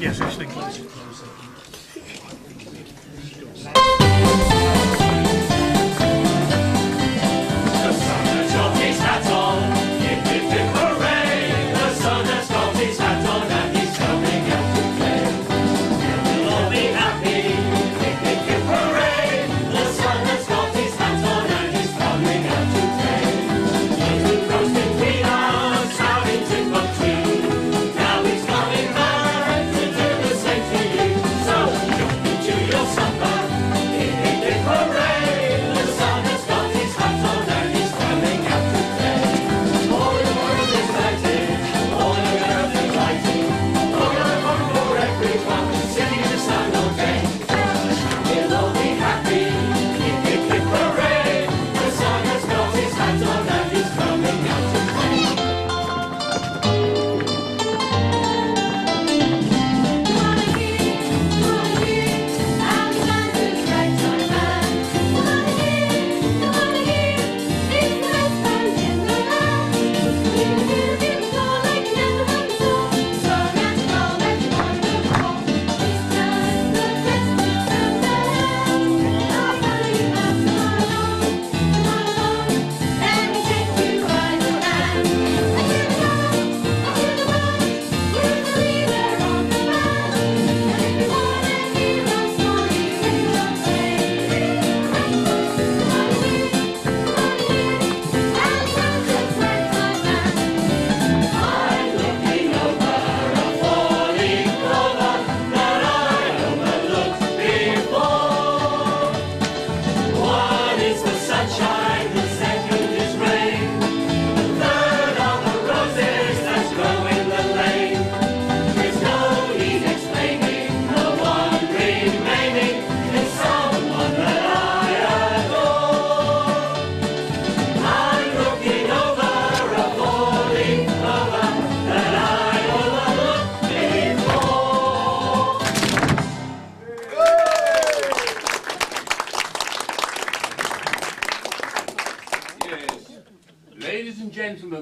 Yes, I think.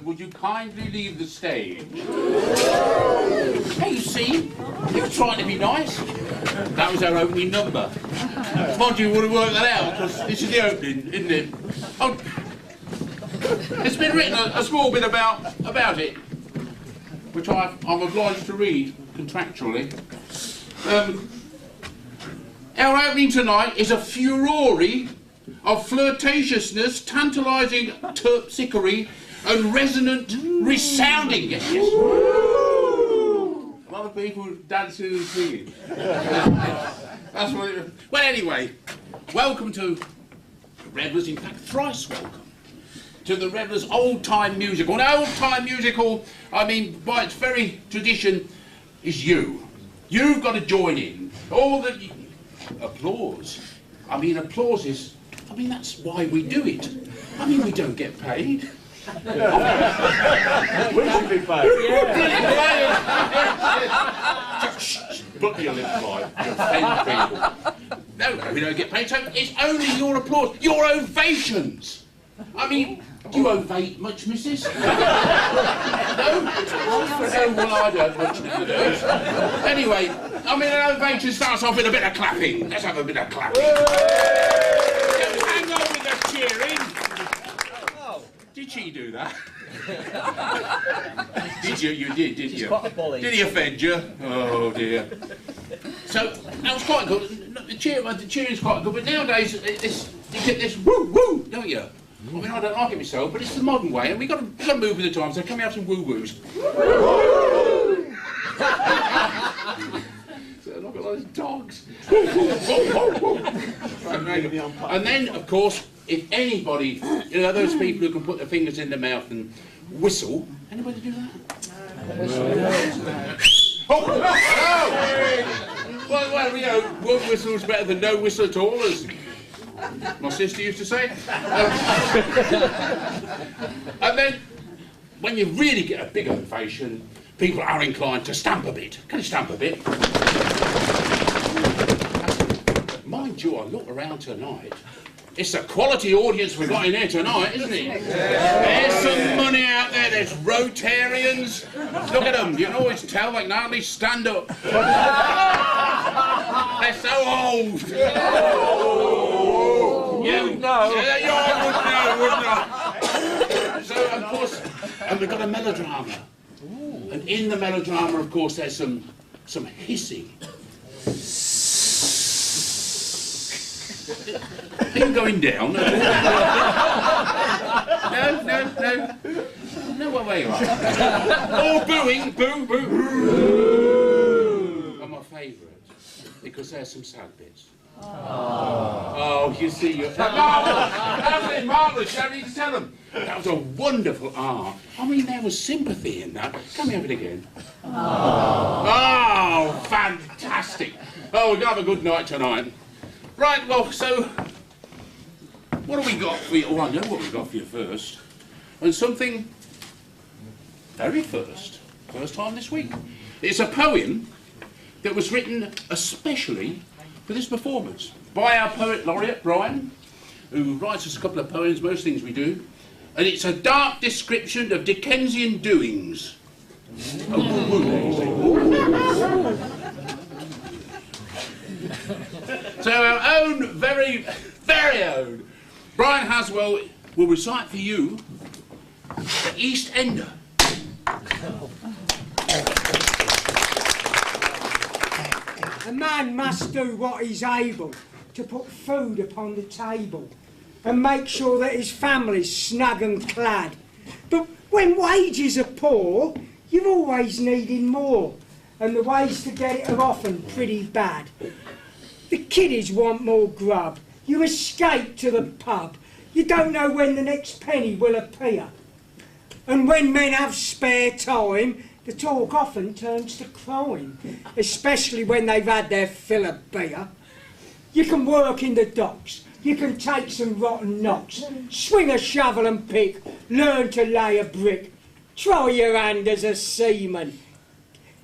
Would you kindly leave the stage? Hey, you see, you're trying to be nice. That was our opening number. Mind you, would have worked that out, because this is the opening, isn't it? Oh, it's been written a small bit about it, which I'm obliged to read contractually. Our opening tonight is a furore of flirtatiousness, tantalising terpsichore, and resonant resounding. Yes. A lot of people dancing and singing. That's what it. Well, anyway, welcome to the Revellers. In fact, thrice welcome to the Revellers' old-time musical. An old-time musical, I mean, by its very tradition, is you. You've got to join in. All the applause. I mean, applause is. I mean, that's why we do it. I mean, we don't get paid. We should be paid. Put your lip line. You offend people. No, we don't get paid. So it's only your applause, your ovations. I mean, do you ovate much, missus? No? No, well, I don't much nowadays. Anyway, I mean, an ovation starts off with a bit of clapping. Let's have a bit of clapping. Don't hang on with the cheering. Did she do that? Did you? You did, didn't you? Did he offend you? Oh dear. So that was quite good. The cheering's quite good, but nowadays you get this woo woo, don't you? I mean, I don't like it myself, but it's the modern way, and we got to move with the times. So can we have some woo woos? So look at those dogs. And then, of course, if anybody, you know, those people who can put their fingers in their mouth and whistle. Anybody do that? Well, you know, one whistle's better than no whistle at all, as my sister used to say. And then, when you really get a big ovation, people are inclined to stamp a bit. Can you stamp a bit? Mind you, I look around tonight. It's a quality audience we've got in here tonight, isn't it? There's some money out there. There's Rotarians. Look at them. You can always tell they can hardly stand up. They're so old. You would know. Yeah, would know. So, of course, and we've got a melodrama. And in the melodrama, of course, there's some hissing. Are you going down? No, where you are. Oh, booing, boo, boo. And my favourite, because there's some sad bits. Oh, you see, you're... Marvellous, marvellous, you don't need to tell them. That was a wonderful I mean, there was sympathy in that. Can we have it again? Oh, fantastic. Oh, we're going to have a good night tonight. Right, well, so, what have we got for you? Oh, I know what we've got for you first. And something very first time this week. It's a poem that was written especially for this performance by our poet laureate, Brian, who writes us a couple of poems, most things we do. And it's a dark description of Dickensian doings. So our own, very own, Brian Haswell will recite for you the Eastender. A man must do what he's able to put food upon the table and make sure that his family's snug and clad. But when wages are poor, you're always needing more, and the ways to get it are often pretty bad. The kiddies want more grub, you escape to the pub, you don't know when the next penny will appear. And when men have spare time, the talk often turns to crime, especially when they've had their fill of beer. You can work in the docks, you can take some rotten knocks, swing a shovel and pick, learn to lay a brick, try your hand as a seaman,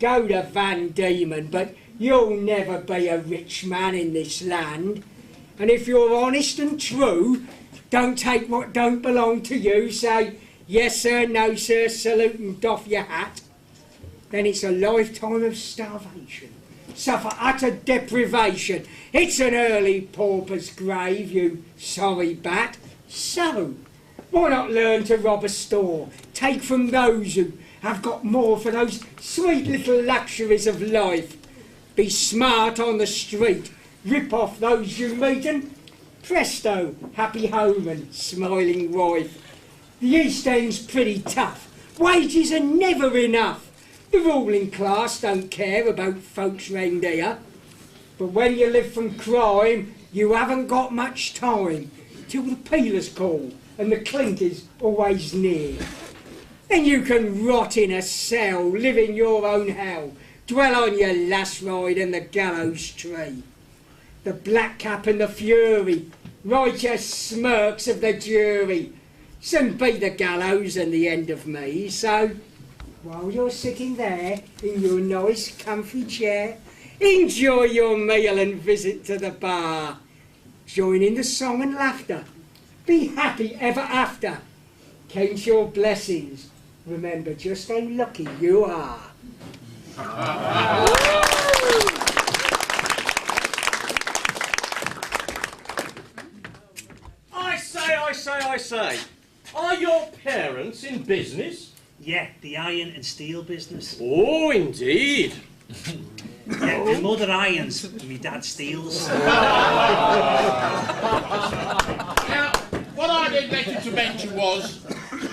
go to Van Diemen, but you'll never be a rich man in this land. And if you're honest and true, don't take what don't belong to you, say, yes sir, no sir, salute and doff your hat. Then it's a lifetime of starvation, suffer utter deprivation. It's an early pauper's grave, you sorry bat. So, why not learn to rob a store, take from those who have got more for those sweet little luxuries of life? Be smart on the street, rip off those you meet and presto, happy home and smiling wife. The East End's pretty tough, wages are never enough. The ruling class don't care about folks round here. But when you live from crime, you haven't got much time till the peelers call and the clink is always near. Then you can rot in a cell, live in your own hell, dwell on your lass ride and the gallows tree. The black cap and the fury, righteous smirks of the jury, soon be the gallows and the end of me. So, while you're sitting there in your nice comfy chair, enjoy your meal and visit to the bar. Join in the song and laughter. Be happy ever after. Count your blessings. Remember just how lucky you are. I say. Are your parents in business? Yeah, the iron and steel business. Oh, indeed. Yeah, my mother irons, my dad steels. Now, what I neglected to mention was,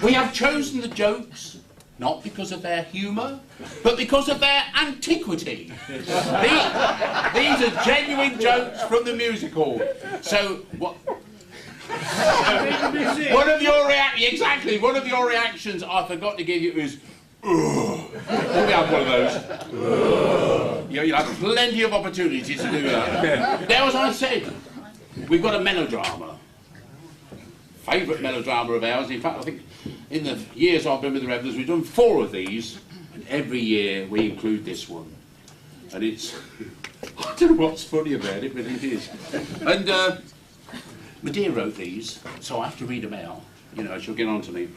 we have chosen the jokes not because of their humour, but because of their antiquity. These are genuine jokes from the musical. So, what... one of your reactions I forgot to give you is, ugh. Let me have one of those. You'll have plenty of opportunities to do that. Now, as I said, we've got a melodrama. Favourite melodrama of ours. In fact, I think in the years I've been with the Revellers, we've done 4 of these, and every year we include this one. And it's... I don't know what's funny about it, but it is. And My dear wrote these, so I have to read them out. You know, she'll get on to me.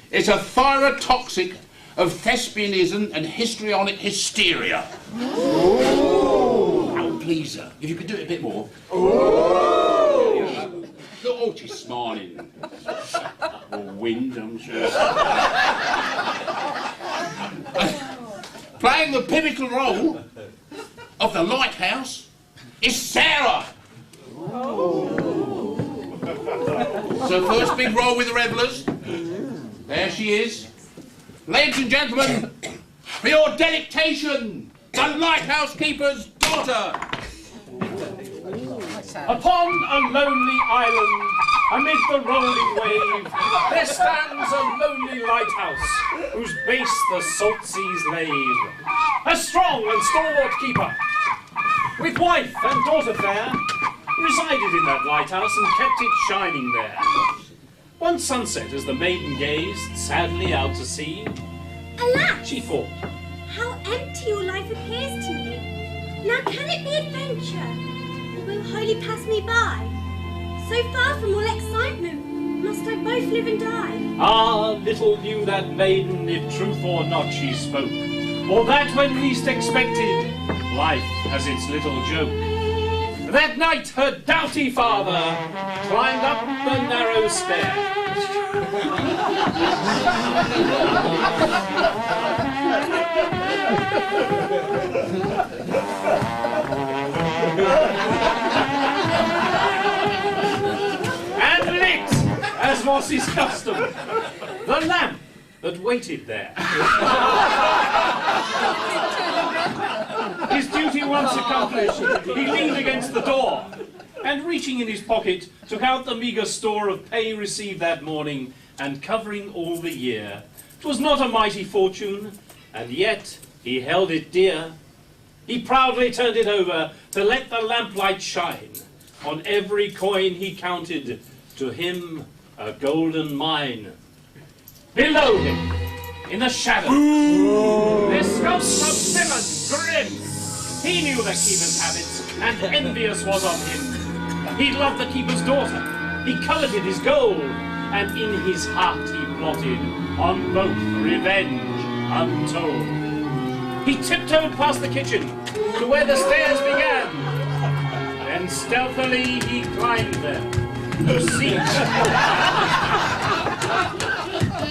It's a thyrotoxic of thespianism and histrionic hysteria. Oh, please, sir. If you could do it a bit more. Oh, she's smiling. Or wind, I'm sure. Playing the pivotal role of the Lighthouse is Sarah. So first big role with the revellers. There she is. Ladies and gentlemen, for your delectation, the lighthouse keeper's daughter. Upon a lonely island, amid the rolling wave, there stands a lonely lighthouse, whose base the salt seas lave. A strong and stalwart keeper, with wife and daughter fair, resided in that lighthouse and kept it shining there. One sunset, as the maiden gazed sadly out to sea, alas, she thought, how empty your life appears to me. Now can it be adventure, or will wholly pass me by? So far from all excitement, must I both live and die? Ah, little knew that maiden if truth or not she spoke, or that when least expected, life has its little joke. That night her doughty father climbed up the narrow stairs. And lit, as was his custom, the lamp that waited there. His duty once accomplished, he leaned against the door, and reaching in his pocket, took out the meagre store of pay received that morning, and covering all the year. 'Twas not a mighty fortune, and yet he held it dear. He proudly turned it over to let the lamplight shine. On every coin he counted, to him a golden mine. Below him, in the shadow, there skulks a villain grim. He knew the keeper's habits, and envious was of him. He loved the keeper's daughter, he coveted his gold, and in his heart he plotted on both revenge untold. He tiptoed past the kitchen to where the stairs began, then stealthily he climbed them to see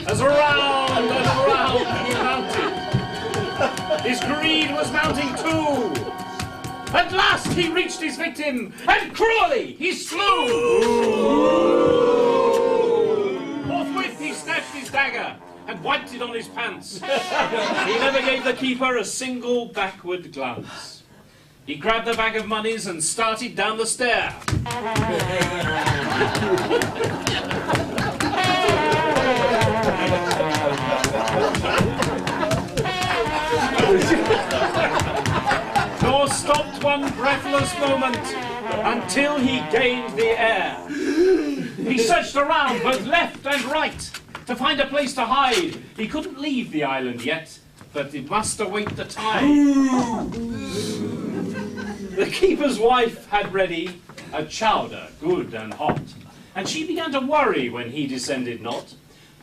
as round and round he mounted. His greed was mounting too. At last he reached his victim, and cruelly he slew. Forthwith he snatched his dagger and wiped it on his pants. He never gave the keeper a single backward glance. He grabbed the bag of monies and started down the stair. Nor stopped one breathless moment until he gained the air. He searched around both left and right to find a place to hide. He couldn't leave the island yet, but he must await the tide. The keeper's wife had ready a chowder good and hot, and she began to worry when he descended not.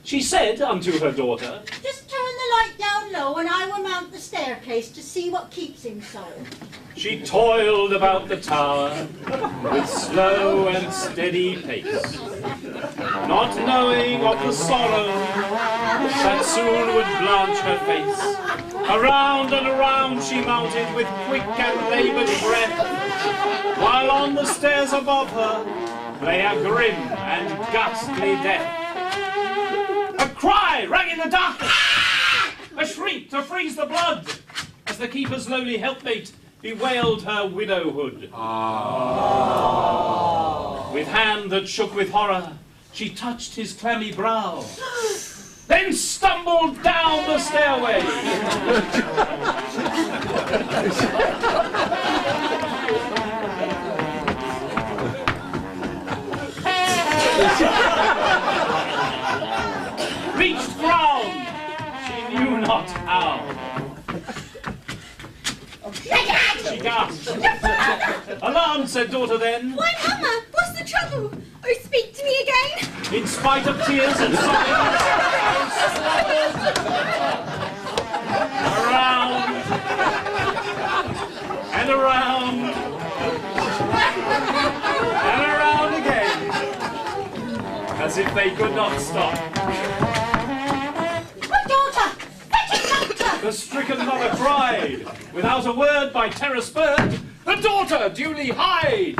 She said unto her daughter, "Just turn the light down low and I will mount the staircase to see what keeps him so." She toiled about the tower with slow and steady pace, not knowing of the sorrow that soon would blanch her face. Around and around she mounted with quick and laboured breath, while on the stairs above her lay a grim and ghastly death. A cry rang in the darkness, a shriek to freeze the blood, as the keeper's lowly helpmate bewailed her widowhood. With hand that shook with horror, she touched his clammy brow, then stumbled down the stairway. Reached ground, she knew not how. She gasped. Alarmed, said daughter then. Why, Mama, what's the the trouble? Oh, speak to me again. In spite of tears and sobs, around and around and around again, as if they could not stop. My daughter! Fetch a doctor! The stricken mother cried. Without a word by terror spurred, the daughter duly hied.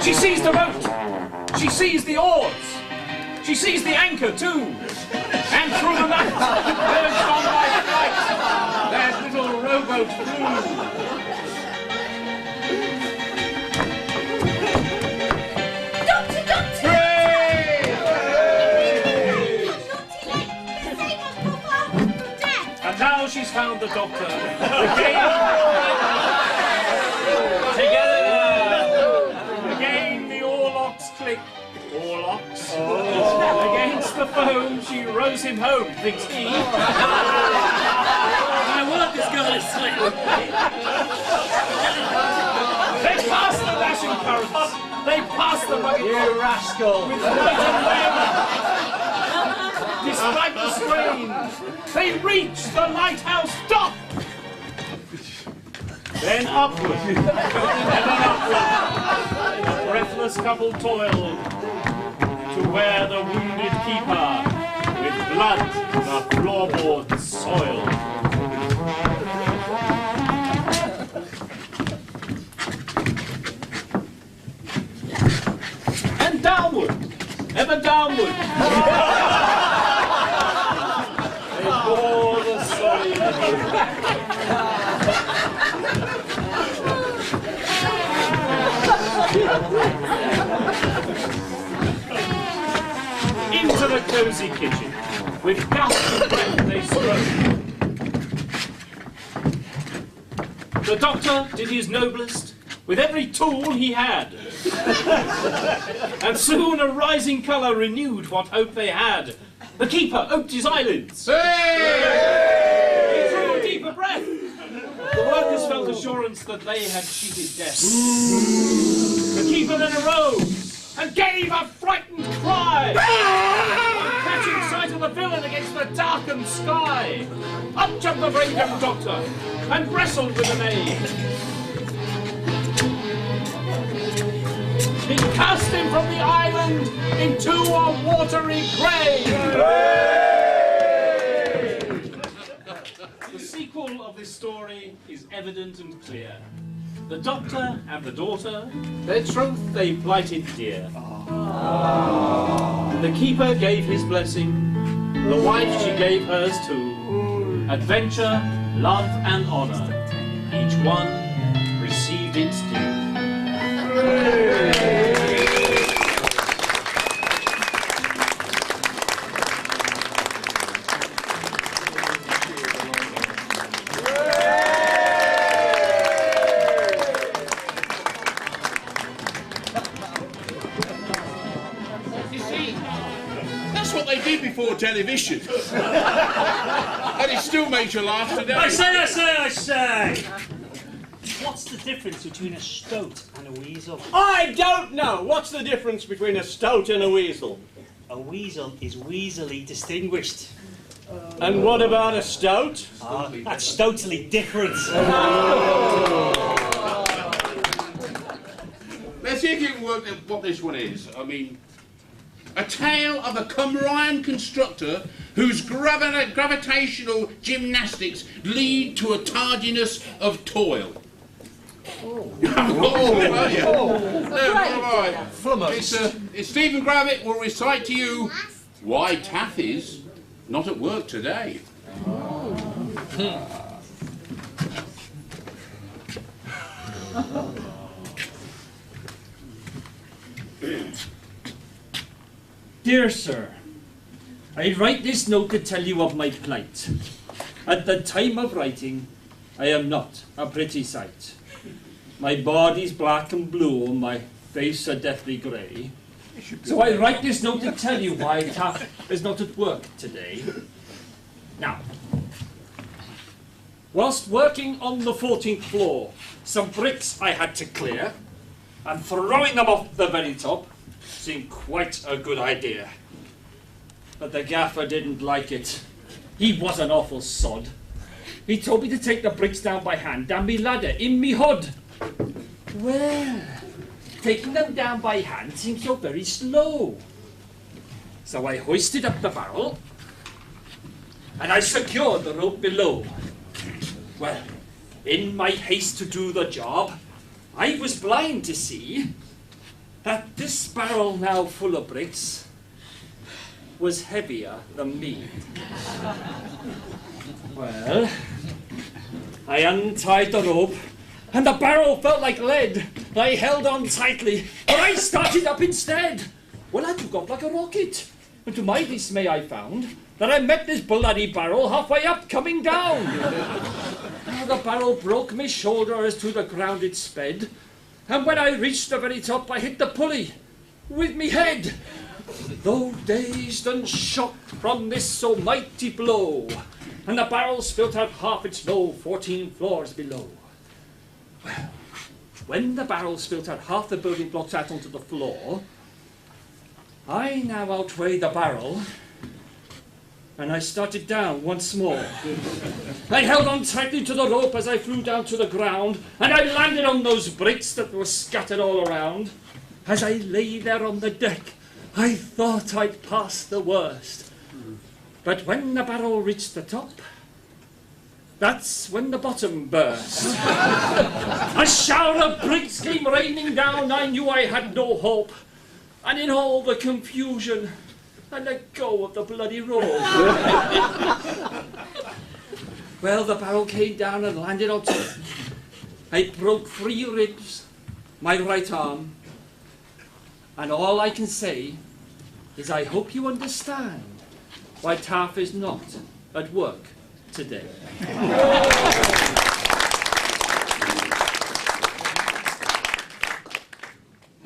She sees the boat, she sees the oars, she sees the anchor too, and through the night, urged on by flight, that little rowboat flew. Doctor, doctor! Hooray! I'm not too late. But save us, Papa, from death. And now she's found the doctor. Together. Again the oarlocks click. Oarlocks. Against the foam she rows him home, thinks he. My word, this girl is slick. They pass the dashing currents. They pass the rugged You rascal! with might and main. Despite the strain, they reach the lighthouse dock. Then upward, and then upward, the breathless couple toil to where the wounded keeper, with blood the floorboards soil. And downward, ever downward. They bore the solid into the cosy kitchen. With gusts of breath they strode. The doctor did his noblest with every tool he had. And soon a rising colour renewed what hope they had. The keeper oped his eyelids. He drew a deeper breath. The workers felt assurance that they had cheated death. The keeper then arose and gave a frightened cry. Catching sight of the villain against the darkened sky, up jumped the brave young doctor and wrestled with the maid. He cast him from the island into a watery grave. The sequel of this story is evident and clear. The doctor and the daughter, their troth they plighted dear. The keeper gave his blessing, the wife she gave hers too. Adventure, love and honour, each one received its due. Television. And it still makes you laugh today. I say! What's the difference between a stoat and a weasel? I don't know! What's the difference between a stoat and a weasel? A weasel is weaselly distinguished. And what about a stoat? That's totally different. Let's see if you can work out what this one is. I mean, a tale of a Cumbrian constructor whose gravitational gymnastics lead to a tardiness of toil. It's Stephen Gravitt will recite to you why Taff is not at work today. Dear sir, I write this note to tell you of my plight. At the time of writing, I am not a pretty sight. My body's black and blue, my face a deathly grey. So I write this note to tell you why Taff is not at work today. Now, whilst working on the 14th floor, some bricks I had to clear, and throwing them off the very top seemed quite a good idea. But the gaffer didn't like it. He was an awful sod. He told me to take the bricks down by hand, down me ladder, in me hood. Well, taking them down by hand seemed so very slow. So I hoisted up the barrel, and I secured the rope below. Well, in my haste to do the job, I was blind to see that this barrel, now full of bricks, was heavier than me. Well, I untied the rope, and the barrel felt like lead. I held on tightly, but I started up instead. Well, I took off like a rocket, and to my dismay I found that I met this bloody barrel halfway up, coming down. Now the barrel broke my shoulder as to the ground it sped, and when I reached the very top I hit the pulley with me head. Though dazed and shocked from this so mighty blow, and the barrel spilt out half its load 14 floors below. Well, when the barrel spilt out half the building blocks out onto the floor, I now outweighed the barrel, and I started down once more. I held on tightly to the rope as I flew down to the ground, and I landed on those bricks that were scattered all around. As I lay there on the deck, I thought I'd passed the worst. But when the barrel reached the top, that's when the bottom burst. A shower of bricks came raining down. I knew I had no hope. And in all the confusion, I let go of the bloody rope. Well, the barrel came down and landed on top. I broke 3 ribs, my right arm, and all I can say is I hope you understand why Taff is not at work today.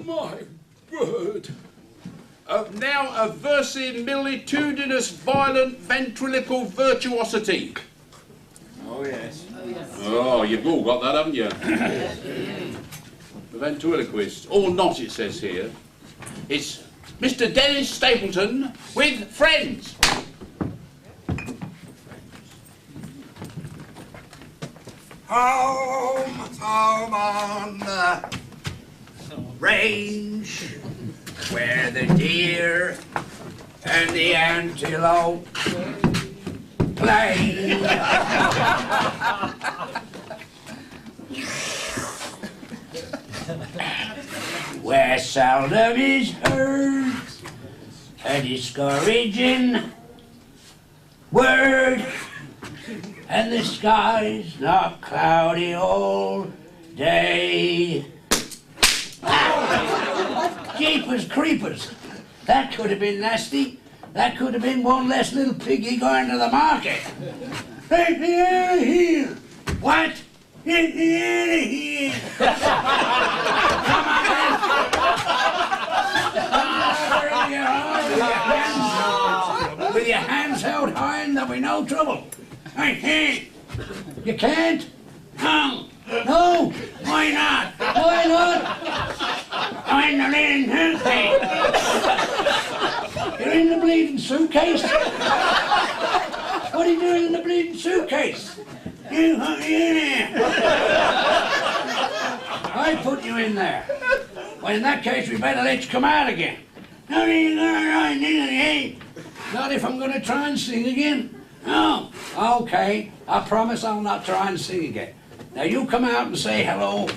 My word. Now a verse in militudinous violent ventriloquial virtuosity. Oh, yes. Oh, you've all got that, haven't you? The ventriloquist. Or not, it says here. It's Mr. Denis Stapleton with Friends. Home, home on the range, where the deer and the antelope play. Where seldom is heard a discouraging word, and the sky's not cloudy all day. Jeepers creepers, that could have been nasty. That could have been one less little piggy going to the market. Take me out of here. What? Get me out of here. Come on. With your hands held high and there'll be no trouble. I can't. You can't? No. No. Why not? Why not? I'm in the bleeding suitcase. You're in the bleeding suitcase? What are you doing in the bleeding suitcase? You put me in there. I put you in there. Well, in that case, we better let you come out again. No, you're going to not if I'm going to try and sing again. No. Okay. I promise I'll not try and sing again. Now, you come out and say hello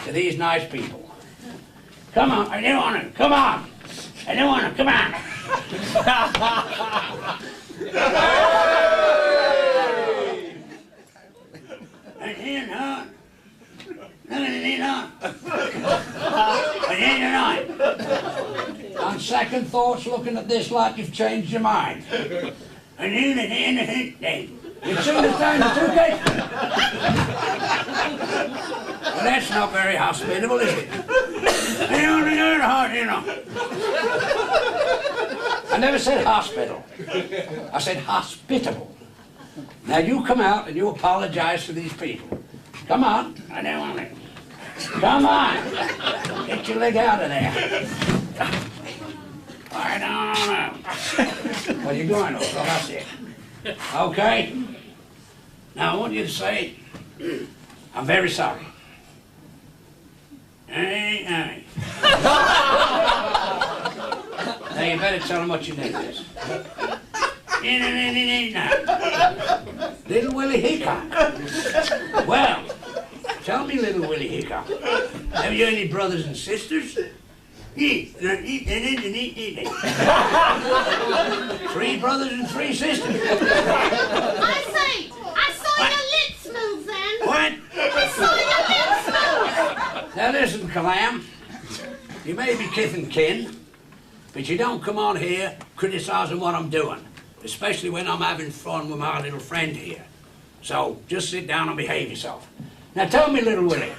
to these nice people. Come on. I don't want to. Come on. I don't want to. Come on. Again, huh? Nothing on. Again, you're not. On second thoughts, looking at this like you've changed your mind. And you'd soon have found the suitcase. Well, that's not very hospitable, is it? I never said hospital. I said hospitable. Now you come out and you apologise to these people. Come on. I don't want it. Come on. Get your leg out of there. I don't know. Well, you're going over. Well, that's it. Okay? Now I want you to say, I'm very sorry. Aye. Now you better tell them what your name is. Little Willie Hickok. Well, tell me, Little Willie Hickok, have you any brothers and sisters? 3 brothers and 3 sisters. I saw your lips move then. What? I saw your lips move. Now listen, Calam, you may be kith and kin, but you don't come on here criticising what I'm doing, especially when I'm having fun with my little friend here. So just sit down and behave yourself. Now tell me, Little Willie,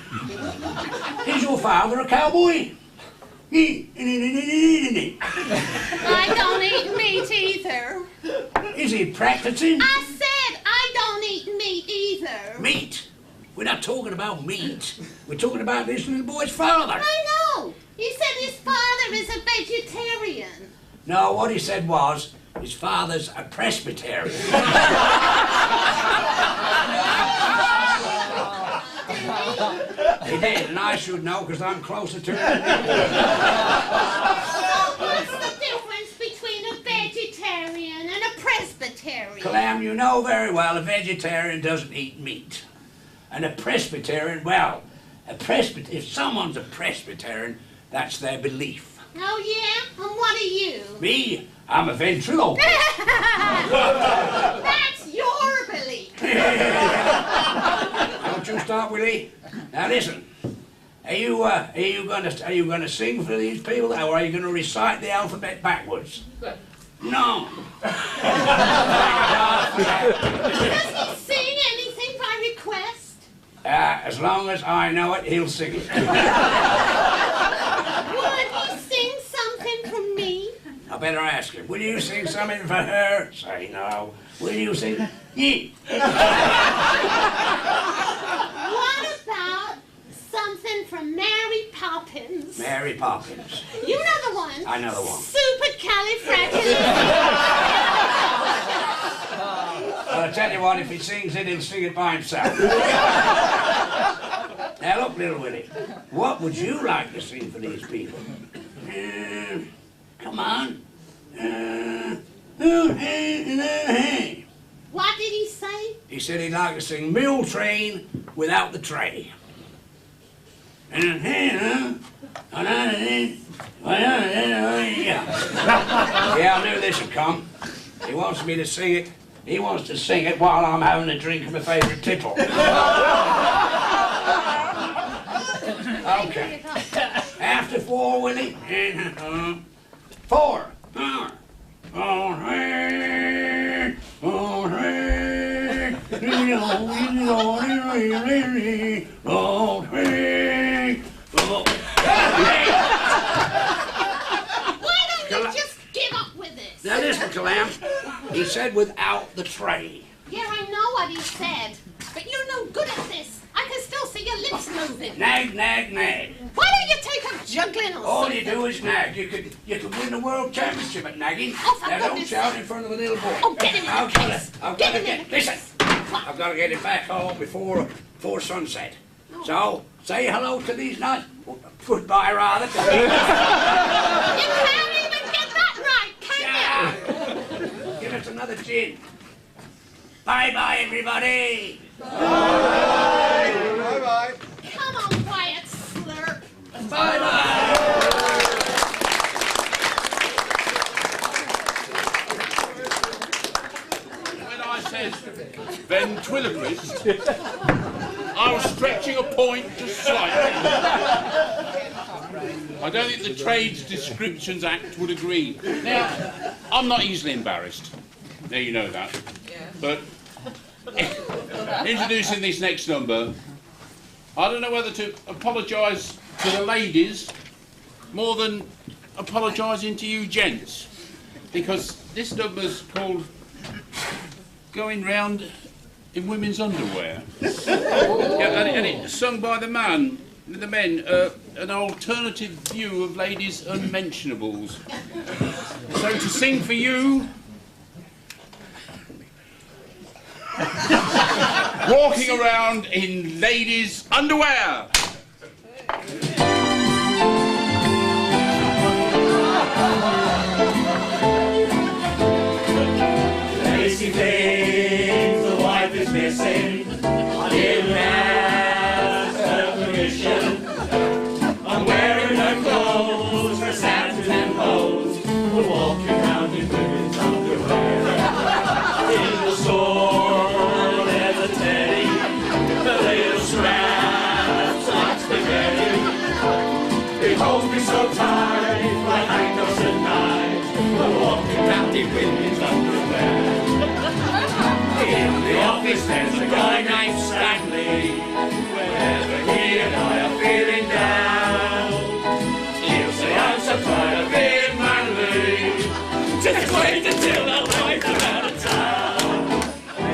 is your father a cowboy? I don't eat meat either. Is he practicing? I said I don't eat meat either. Meat? We're not talking about meat. We're talking about this little boy's father. I know. He said his father is a vegetarian. No, what he said was his father's a Presbyterian. He did, and I should know because I'm closer to him. What's the difference between a vegetarian and a Presbyterian? Calam, you know very well a vegetarian doesn't eat meat. And a Presbyterian, well, if someone's a Presbyterian, that's their belief. Oh, yeah? And what are you? Me? I'm a ventriloquist. That's your belief. Don't you stop, Willie. Now listen. Are you gonna sing for these people, or are you gonna recite the alphabet backwards? No. Does he sing anything by request? As long as I know it, he'll sing it. Would he sing something for me? I better ask him. Will you sing something for her? Say no. Will you sing? Yeah. What about something from Mary Poppins? Mary Poppins. You know the one. I know the one. Supercalifragilistic. Well, I'll tell you what, if he sings it, he'll sing it by himself. Now look, Little Willie, what would you like to sing for these people? Come on. What did he say? He said he'd like to sing Mule Train without the tray. Yeah, I knew this would come. He wants me to sing it. He wants to sing it while I'm having a drink of my favourite tipple. Okay. After 4, Willie. 4. Now listen, Calam. He said without the tray. Yeah, I know what he said. But you're no good at this. I can still see your lips moving. Nag, nag, nag. Why don't you take up juggling or All something? you do is nag. You could win the world championship at nagging. Oh, for now don't goodness. shout in front of the little boy. Oh, get him in the face. I've Get got to him in get. the Listen. What? I've got to get him back home before sunset. So say hello to these nice. Goodbye, rather. You can't even get that right, can you? Give us another gin. Bye-bye, everybody. Bye. Bye-bye. Come on, quiet slurp. Bye-bye. When I said ventriloquist, I was stretching a point just slightly. I don't think the Trades Descriptions Act would agree. Now, I'm not easily embarrassed. Now you know that. But introducing this next number, I don't know whether to apologise to the ladies more than apologising to you gents, because this number's called Going Round in Women's Underwear. Yeah, and it's sung by the men, an alternative view of ladies' unmentionables. So to sing for you, walking around in ladies' underwear. Tracy thinks the wife is missing. Didn't ask her permission. I'm wearing her clothes for Saturn and hose. We're walking around in women's underwear. In the store there's a teddy, the little scraps like spaghetti. It holds me so tight like handcuffs at night. We're walking around in women's underwear. In the office there's a guy named Stanley. Whenever he and I are feeling down, he'll say I'm so tired of being manly. Just wait until the lights are out of town.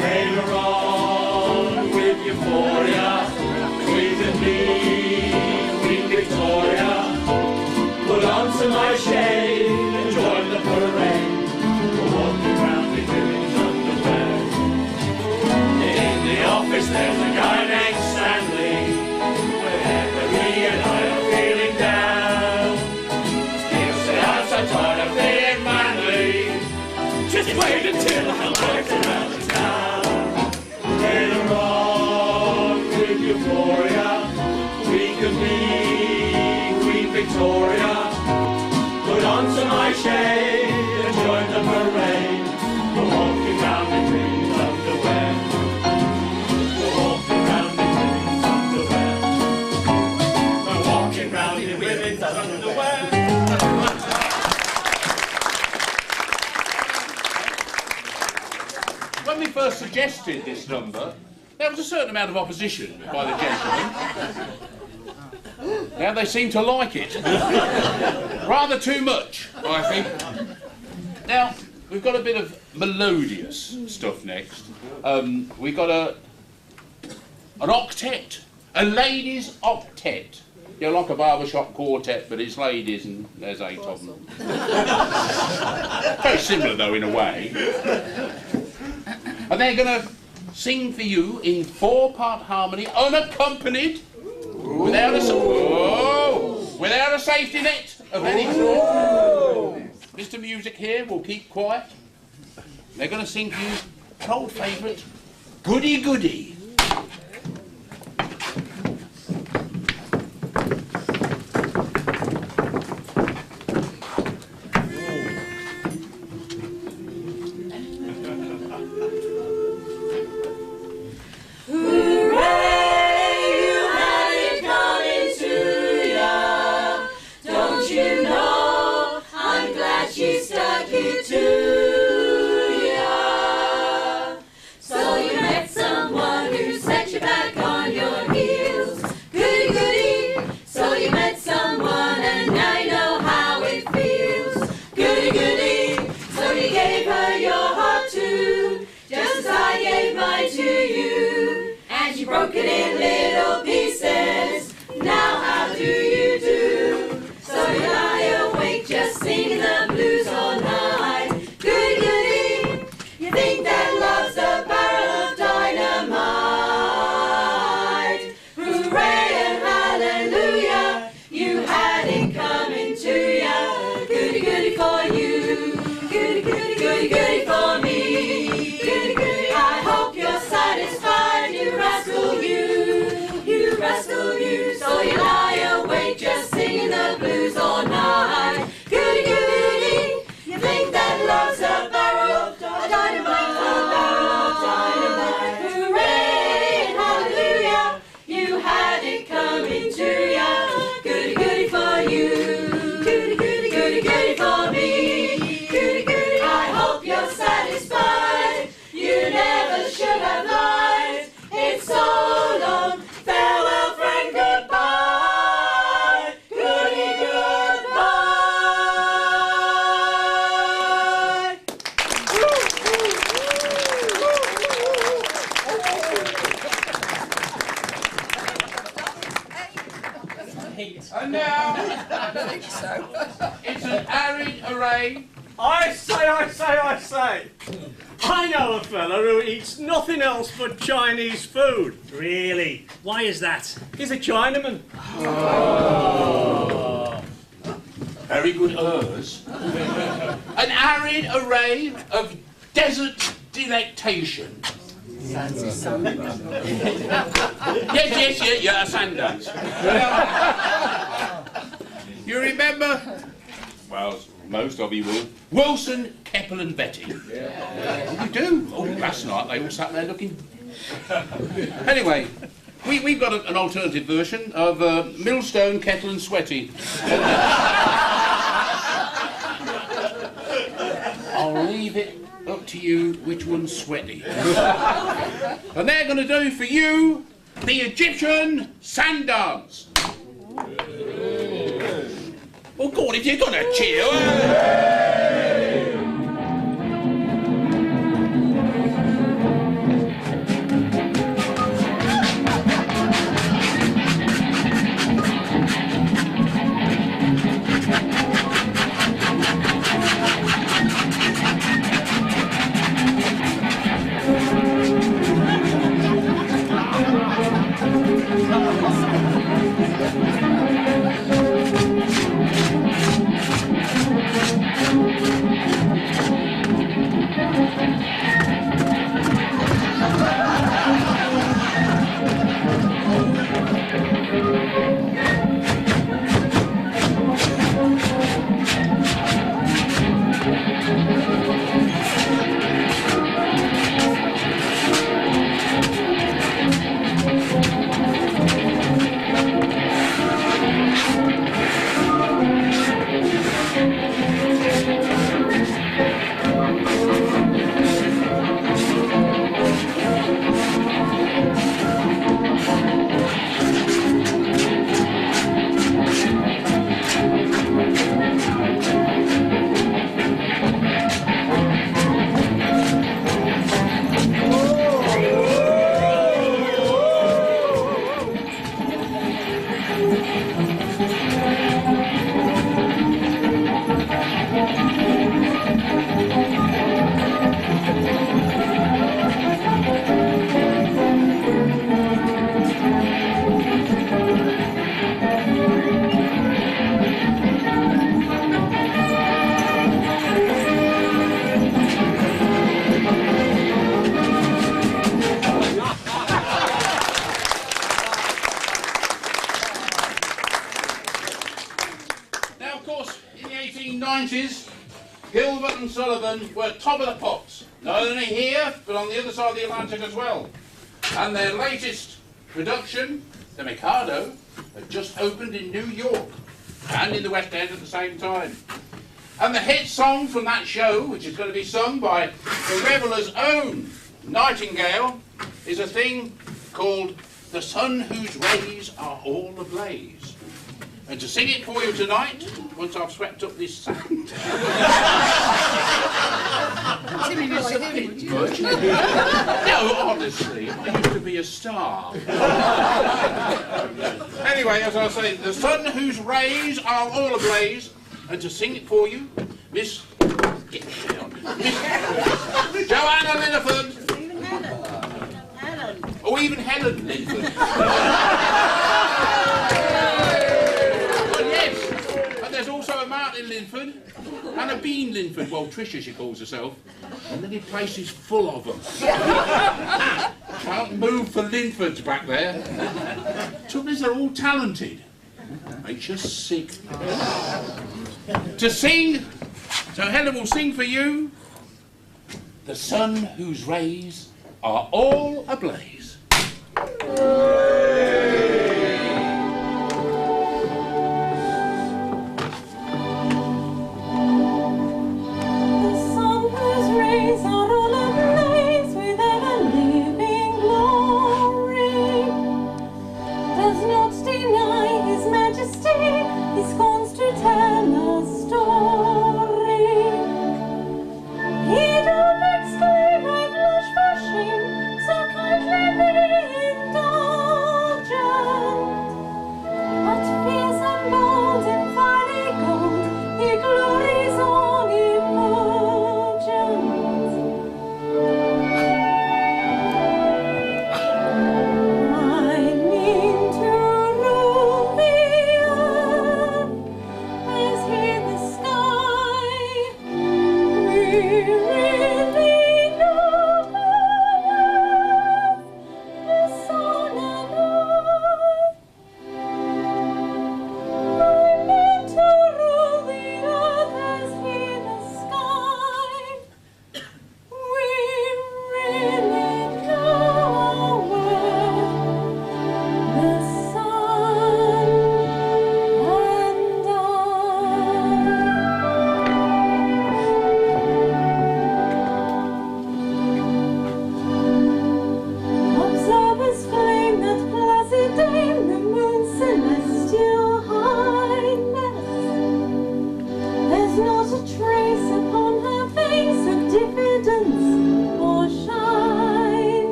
Later on with euphoria, Queen and me, Queen Victoria, put on some my shade and join the parade. We're walking round in women's underwear. In the office there's a guy named Stanley. Whenever he and I are feeling down, he'll say I'm so tired of being manly. Just wait until the lights are out of town. Later on with euphoria, we could be Queen Victoria. Put on some eye shade and join the parade. We're walking round in women's underwear. We're walking round in women's underwear. We're walking round in women's underwear. When we first suggested this number, there was a certain amount of opposition by the gentlemen. Now they seem to like it. Rather too much, I think. Now, we've got a bit of melodious stuff next. We've got an octet, a ladies' octet. You know, like a barbershop quartet, but it's ladies and there's 8 of them. Very similar though, in a way. And they're going to sing for you in 4-part harmony, unaccompanied, without a safety net of any sort. Mr. Music here will keep quiet. They're going to sing for you an old favourite, Goody Goody. Broke it in little pieces. Now how do you do? So you lie awake just singing the blues all night. Goody goody, you think that love's a barrel of dynamite. Hooray and hallelujah, you had it coming to ya. Goody goody for you, goody goody goody goody for me. Goody goody, I hope you're satisfied, you rascal you. Rascal you, so you lie awake just singing the blues all night. Goody goody, you think that love's a barrel of dynamite, a barrel of dynamite. Hooray, hallelujah, you had it coming to ya. Goody goody for you, goody goody goody goody for me. Goody goody, I hope you're satisfied. You never should have lied. It's so long. Farewell, friend, goodbye. heat. And now, it's an arid array. I say. I know a fella who eats nothing else but Chinese food. Really? Why is that? He's a Chinaman. Very good ers. An arid array of desert delectation. Yes, Sandans. You remember? Well, most of you will. Wilson, Keppel and Betty. Yeah. You do? Oh, last night they all sat there looking... Anyway, we've got an alternative version of Millstone, Kettle and Sweaty. I'll leave it up to you which one's sweaty. And they're going to do for you the Egyptian sand dance. Oh God, if you're going to cheer. Were top of the pops, not only here, but on the other side of the Atlantic as well. And their latest production, The Mikado, had just opened in New York and in the West End at the same time. And the hit song from that show, which is going to be sung by the Reveller's own Nightingale, is a thing called The Sun Whose Rays Are All Ablaze. And to sing it for you tonight, once I've swept up this sand. No, honestly, I used to be a star. Anyway, as I say, the sun whose rays are all ablaze, and to sing it for you, Miss Joanna Linford. Helen. Oh, even Helen Linford. There's also a Martin Linford and a Bean Linford, well, Tricia she calls herself, and then the place is full of them. Can't move for Linfords back there. Trouble is they're all talented. Makes you sick. To sing, so Helen will sing for you, The Sun Whose Rays Are All Ablaze. But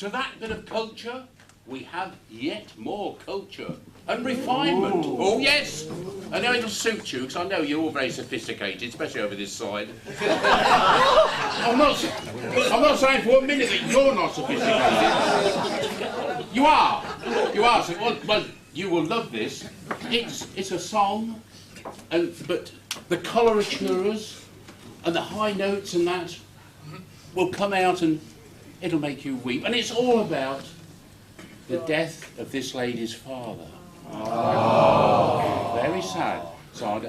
to that bit of culture, we have yet more culture and refinement. Ooh. Oh, yes. I know it'll suit you, because I know you're all very sophisticated, especially over this side. I'm not saying for a minute that you're not sophisticated. You are. You are. So, well, you will love this. It's a song, but the coloratures and the high notes and that will come out and it'll make you weep. And it's all about the death of this lady's father. Oh. Very sad. So I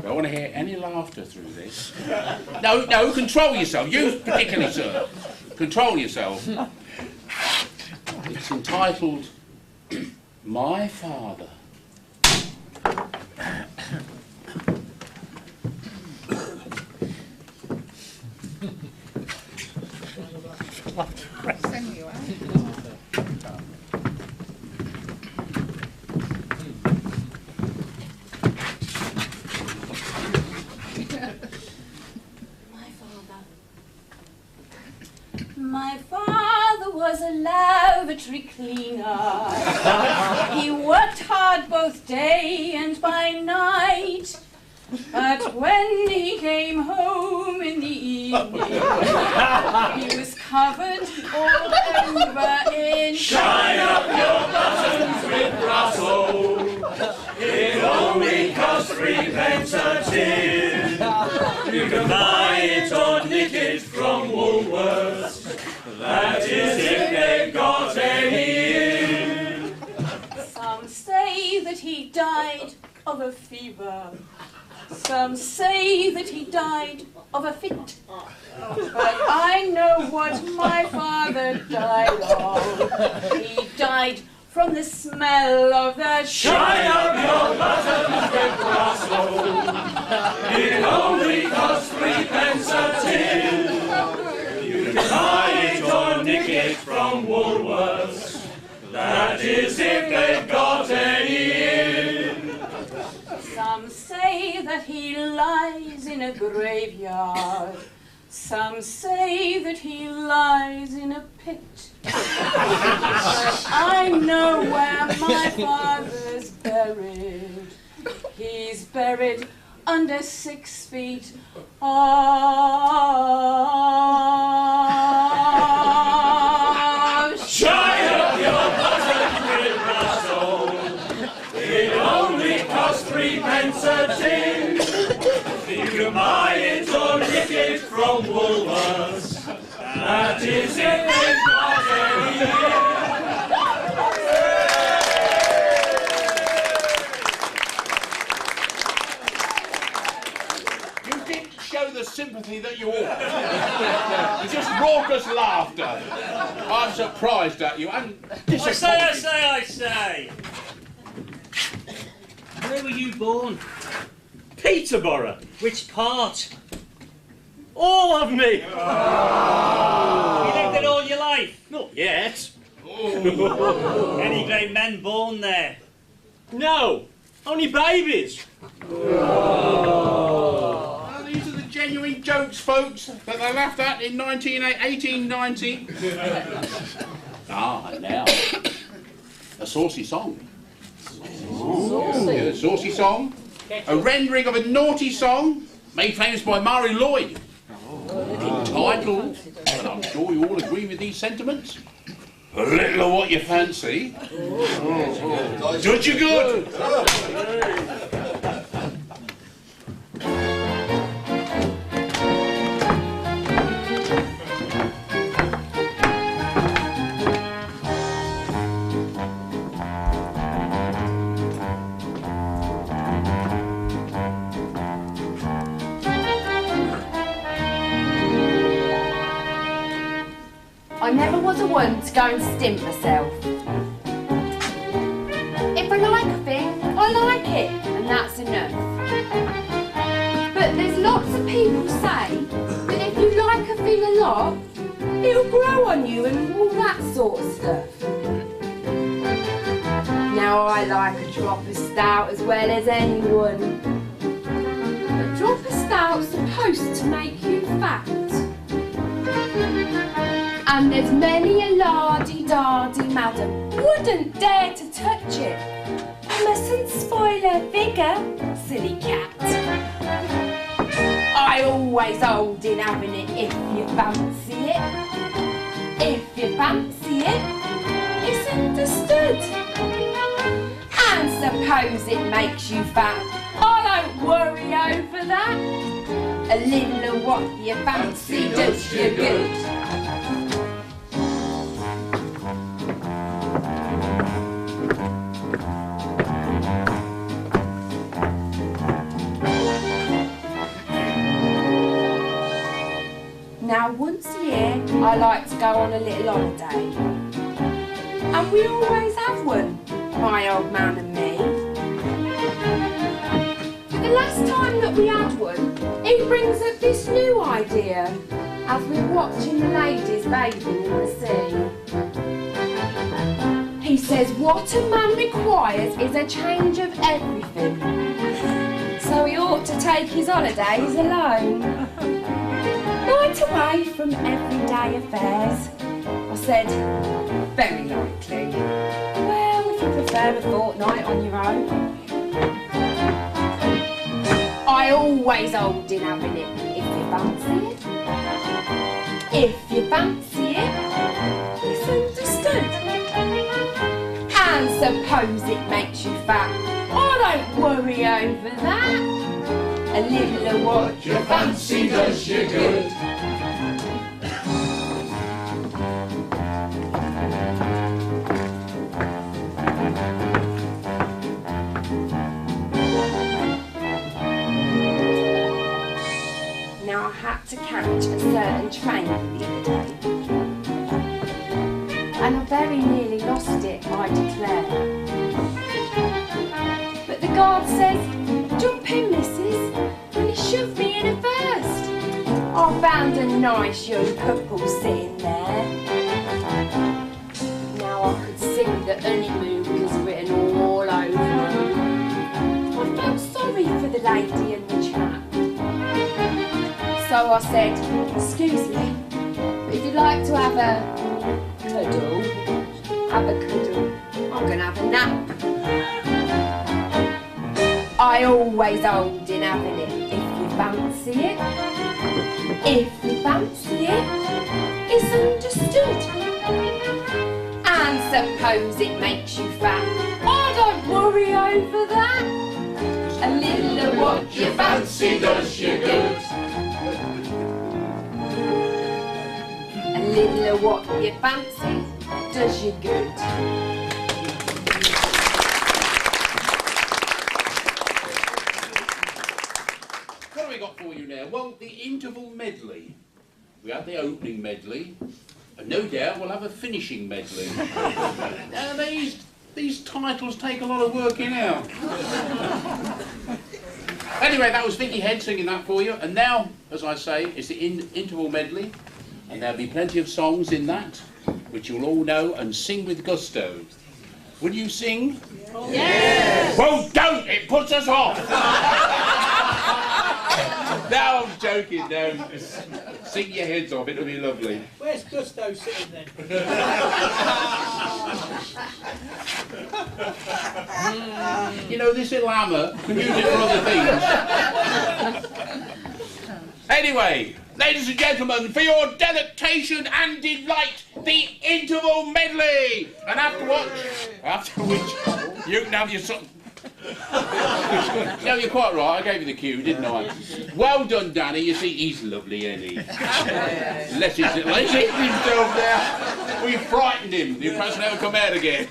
don't want to hear any laughter through this. No, control yourself. You particularly, sir. Control yourself. It's entitled, My Father. Send you out. My father was a lavatory cleaner. He worked hard both day and by night. But when he came home in the evening, he was covered all over in Shine up your buttons with Russell. It only costs 3p a tin. You can buy it or nick it from Woolworths. That is if they've got any in. Some say that he died of a fever. Some say that he died of a fit. But I know what my father died of. He died from the smell of the Shine up your buttons with Russell. It only costs 3p a tin. You can buy it or nick it from Woolworths. That is if they've got any in. Some say that he lies in a graveyard. Some say that he lies in a pit. But I know where my father's buried. He's buried under 6 feet of Shine up your buttons with Russell. It only costs 3p a tin. You can buy it or nick it from Woolworths. That is if they've got any You didn't show the sympathy that you ought. It's just raucous laughter. I'm surprised at you and disappointed. I say. Where were you born? Peterborough. Which part? All of me. You lived there all your life? Not yet. Any great men born there? No, only babies. Well, these are the genuine jokes, folks, that they laughed at in 1890. And now, a saucy song. Yeah, a saucy song. A rendering of a naughty song made famous by Mari Lloyd. Entitled, and I'm sure you all agree with these sentiments, A Little of What You Fancy. Does you good? I never was a one to go and stint myself. If I like a thing, I like it, and that's enough. But there's lots of people say that if you like a thing a lot, it'll grow on you and all that sort of stuff. Now I like a drop of stout as well as anyone. A drop of stout's supposed to make you fat. And there's many a lardy-dardy madam wouldn't dare to touch it. Mustn't spoil her vigour, silly cat. I always hold in having it if you fancy it. If you fancy it, it's understood. And suppose it makes you fat, I don't worry over that. A little of what you fancy does you good. Now once a year I like to go on a little holiday. And we always have one, my old man and me. The last time that we had one, he brings up this new idea as we're watching the ladies bathing in the sea. He says what a man requires is a change of everything. So he ought to take his holidays alone. Right away from everyday affairs. I said, very likely. Well, if you prefer a fortnight on your own. I always hold in having it if you fancy it. If you fancy it, it's understood. And suppose it makes you fat, I don't worry over that. A little of what you fancy does you good. Now I had to catch a certain train the other day. And I very nearly lost it, I declare. But the guard says, jump in, missus, and he shoved me in at first. I found a nice young couple sitting there. Now I could see the honeymoon was written all over me. I felt sorry for the lady and the chap. So I said, excuse me, if you'd like to have a cuddle, have a cuddle. I'm going to have a nap. I always hold in having it if you fancy it. If you fancy it, it's understood. And suppose it makes you fat, I don't worry over that. A little of what you fancy does you good. A little of what you fancy does you good. What have we got for you now? Well, the interval medley. We had the opening medley, and no doubt we'll have a finishing medley. Now these titles take a lot of working out. Anyway, that was Vicki Head singing that for you, and now, as I say, it's the interval medley, and there'll be plenty of songs in that, which you'll all know and sing with gusto. Will you sing? Yes! Well, don't! It puts us off! No, I'm joking, no. Sing your heads off, it'll be lovely. Where's Gusto sitting then? You know, this little hammer can use it for other things. Anyway, ladies and gentlemen, for your delectation and delight, the interval medley! And after which, you can have your son. No, you're quite right, I gave you the cue, didn't I? Well done, Danny. You see, he's lovely, isn't he? Let's hit himself there. We frightened him. The impression never come out again.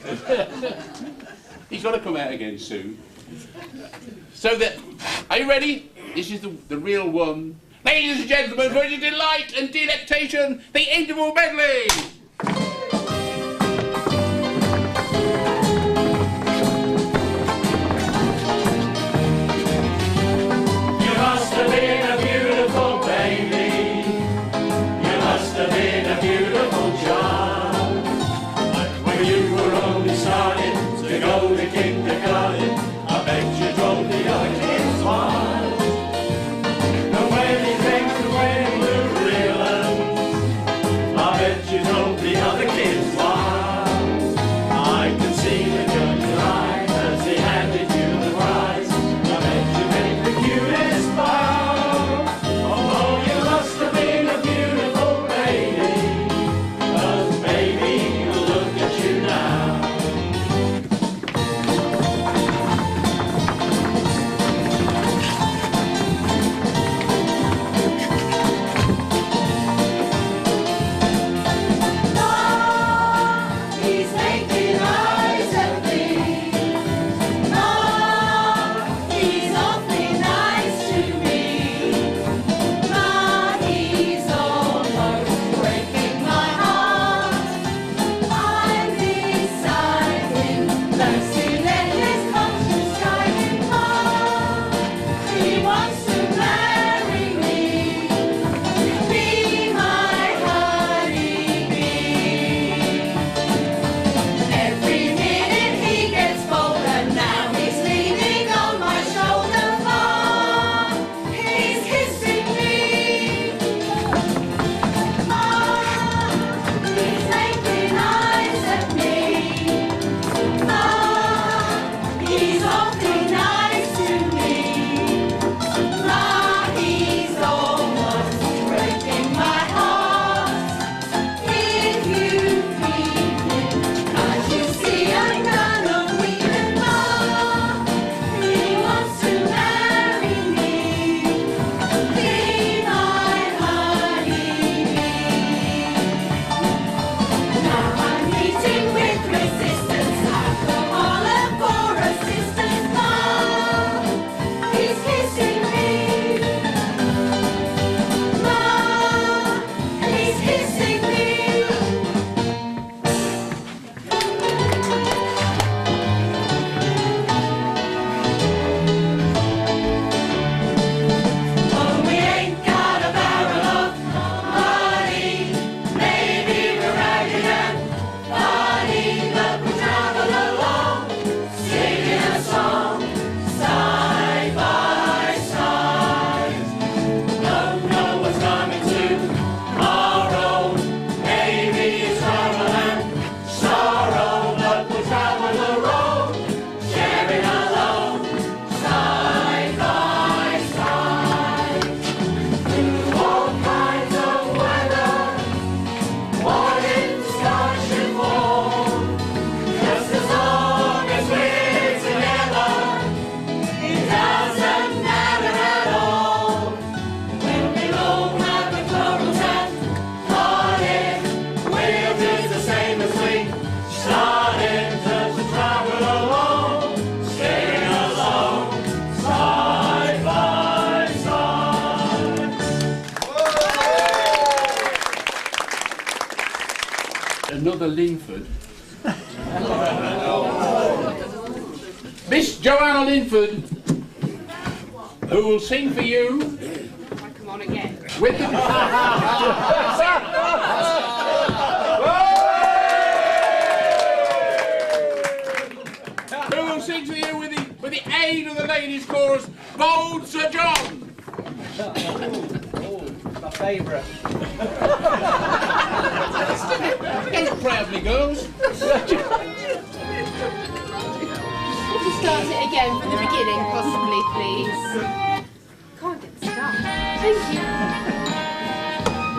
He's got to come out again soon. So that, are you ready? This is the real one. Ladies and gentlemen, for your delight and delectation, the interval medley! Must have been a beautiful baby. You must have been a beautiful child. When you were only starting to go to kindergarten, I bet you drove the other kids wild. And when you came to wearing blue ribbons, I bet you drove Joanna Linford. Miss Joanna Linford, who will sing for you. Come on again. With the... Who will sing for you with the aid of the ladies' chorus, Bold Sir John. My favourite. Don't proud me, girls. Would you start it again from the beginning, possibly, please? Can't get stuck. Thank you.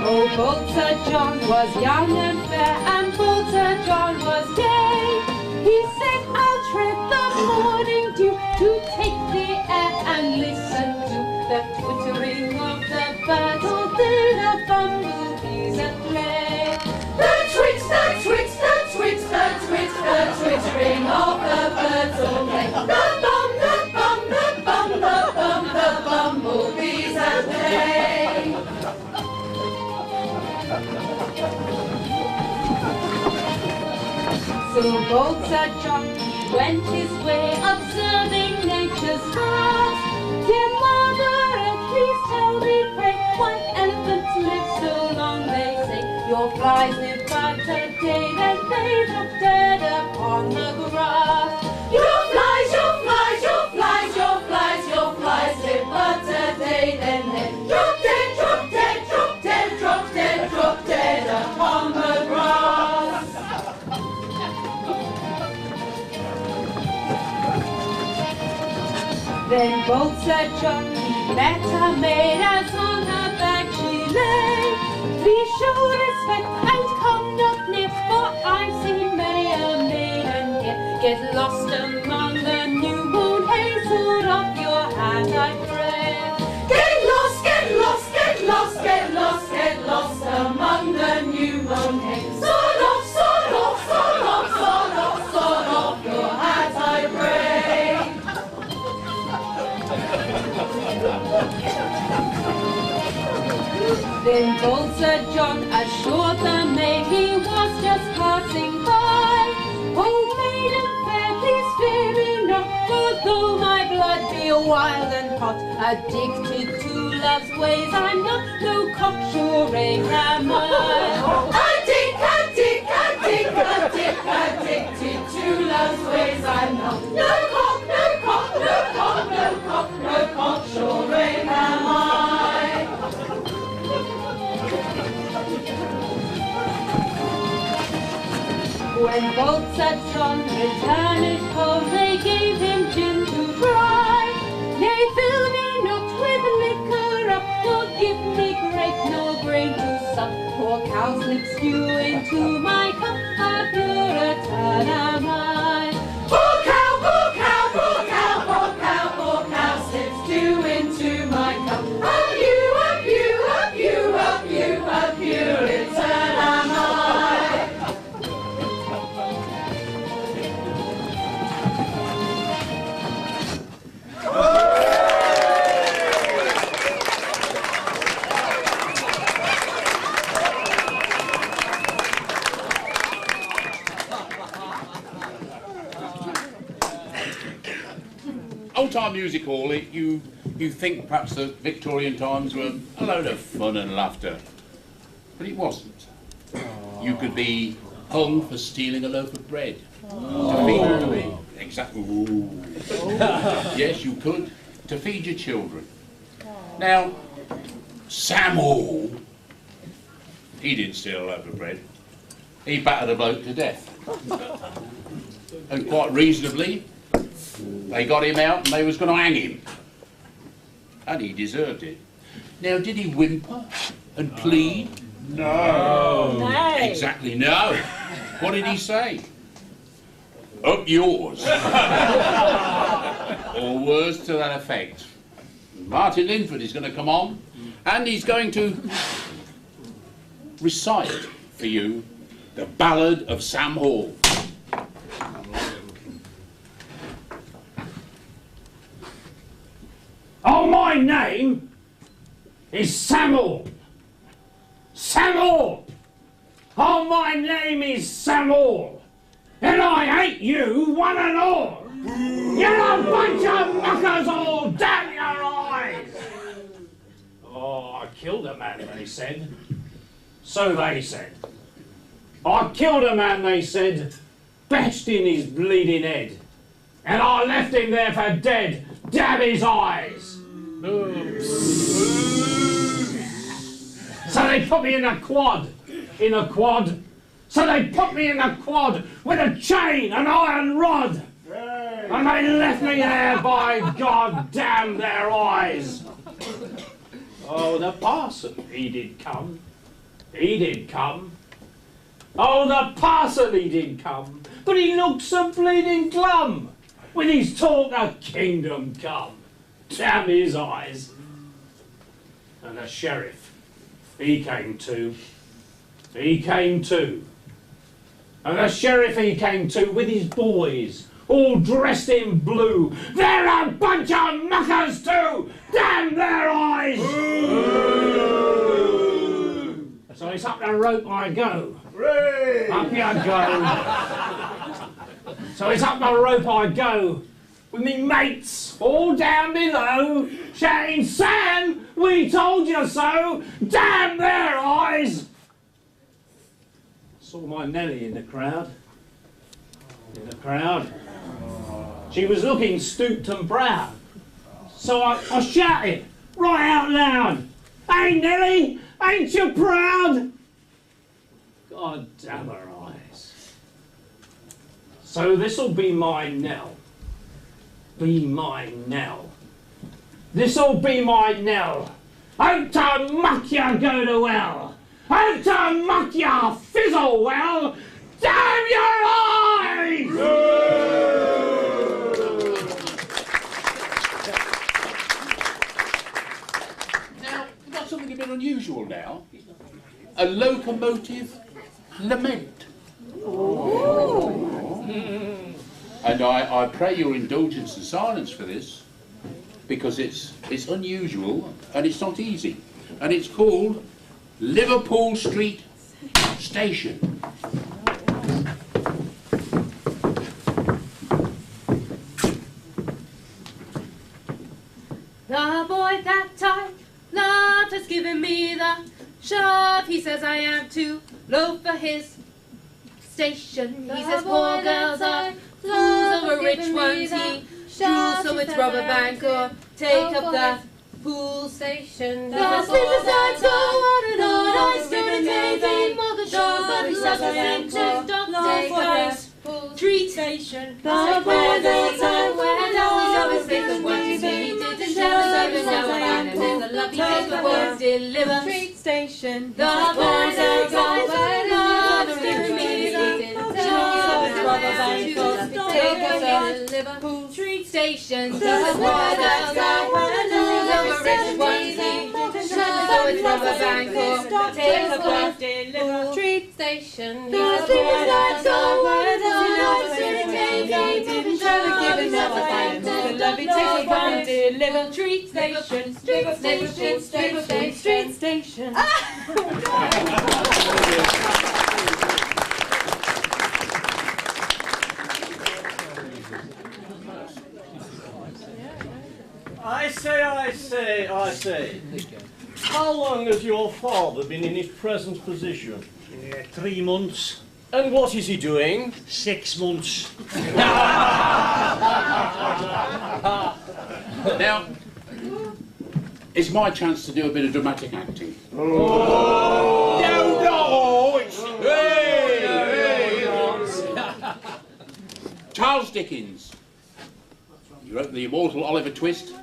Oh, Bold Sir John was young and fair, and Bold Sir John was gay. He said, I'll tread the morning dew to take the air and listen to the twittering of the birds all through the bumblebees at play. The twit, the twit, the twit, the twit, the twittering of the birds all day. The bum, the bum, the bum, the bum, the bumblebees at play. So Bold Sir John went his way, observing nature's laws. Dear Mother Earth, please tell me, pray, why elephants live so long? They say your flies live but a day, then they drop dead upon the grass. Your flies, your flies, your flies, your flies, your flies live but a day, then they drop dead, drop dead, drop dead, drop dead, drop dead upon the grass. Then Bold Sir John, he met a maid, as on her back she lay. Please show respect and come not near, for I've seen many a maiden here get lost among the new moon haze. Hold up your hand, I pray. Get lost, get lost, get lost, get lost, get lost among the new moon haze. Sort off, sort off, sort off, sort off, sort off your hat, I pray. Then Bold Sir John assured the maid he was just passing by. Oh, maiden fair, please fear me not, for though my blood be wild and hot, addicted to love's ways, I'm not no cocksuring am I. Addicted to love's ways, I'm not no cock, no cock, no cock, no cock, no cocksuring am I. When Bold Sir John returned home, they gave him gin to try. Nay, fill me not with liquor up, nor give me grape nor grain to suck. Pour cowslip stew into my cup, a Puritan am I. Pour cow, pour cow, pour cow, pour cow, pour cowslip stew into my cup. Up you, up you, up you, up you, a Puritan am I. Old-time music hall, you think perhaps the Victorian times were a load of fun and laughter, but it wasn't. You could be hung for stealing a loaf of bread. To feed, exactly. Yes, you could, to feed your children. Now, Sam Hall, he didn't steal a loaf of bread. He battered a bloke to death. And quite reasonably, they got him out and they was going to hang him. And he deserved it. Now, did he whimper and plead? No. Exactly, no. What did he say? Up yours. Or words to that effect. Martin Linford is going to come on and he's going to recite for you the Ballad of Sam Hall. Oh, my name is Sam Hall. Sam Hall. Oh, my name is Sam All, and I hate you one and all. You're a bunch of muckers, all damn your eyes. Oh, I killed a man, they said. So they said. I killed a man, they said, bashed in his bleeding head. And I left him there for dead, damn his eyes. So they put me in a quad. So they put me in a quad with a chain and iron rod. And they left me there, by God damn their eyes. Oh, the parson, he did come. Oh, the parson, he did come. But he looked so bleeding glum with his talk of kingdom come. Damn his eyes. And the sheriff, he came too. And the sheriff, he came too with his boys, all dressed in blue. They're a bunch of muckers too! Damn their eyes! So it's up the rope I go. Up you go. So it's up the rope I go, with me mates all down below, shouting, Sam, we told you so! Damn their eyes! Saw my Nelly in the crowd. She was looking stooped and proud. So I shouted right out loud, hey Nelly, ain't you proud? God damn her eyes. So this'll be my Nell. This'll be my Nell. Hope to muck ya go to hell. Hope to muck ya fizzle well. Damn your eyes! Now, we've got something a bit unusual now. A locomotive lament. And I pray your indulgence and silence for this, because it's unusual and it's not easy. And it's called Liverpool Street Station. The boy that I loved has given me the shove. He says I am too low for his station. He says poor girls are fools over rich ones. He choose so it's rubber bank or take up the pool station. The citizens go on and on. I still remain all the shores, but he says I am too low for his street station. The boy that I went on his face of what he did. He didn't tell us even now and then the lucky take the words deliver. Street station. The boy that I went on his face of me. He didn't tell us it's rubber bank or take us the Liverpool street station. The boy that I went on his face of what he did. So it's rubber bank or take up the street station. The boy that I went on his face of me. He didn't tell us give another time to the lovely take from deliver. Street station, street station, street station. I say. How long has your father been in his present position? 3 months. And what is he doing? 6 months. Now, it's my chance to do a bit of dramatic acting. Oh. No, it's... Charles Dickens. You wrote the immortal Oliver Twist.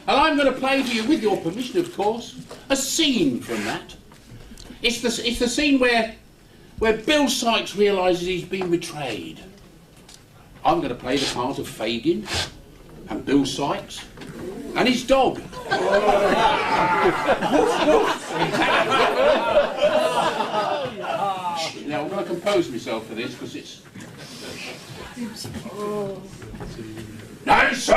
And I'm going to play for you, with your permission, of course, a scene from that. It's the scene where Bill Sykes realises he's been betrayed. I'm going to play the part of Fagin and Bill Sykes and his dog. Now, I'm going to compose myself for this because it's... Nancy!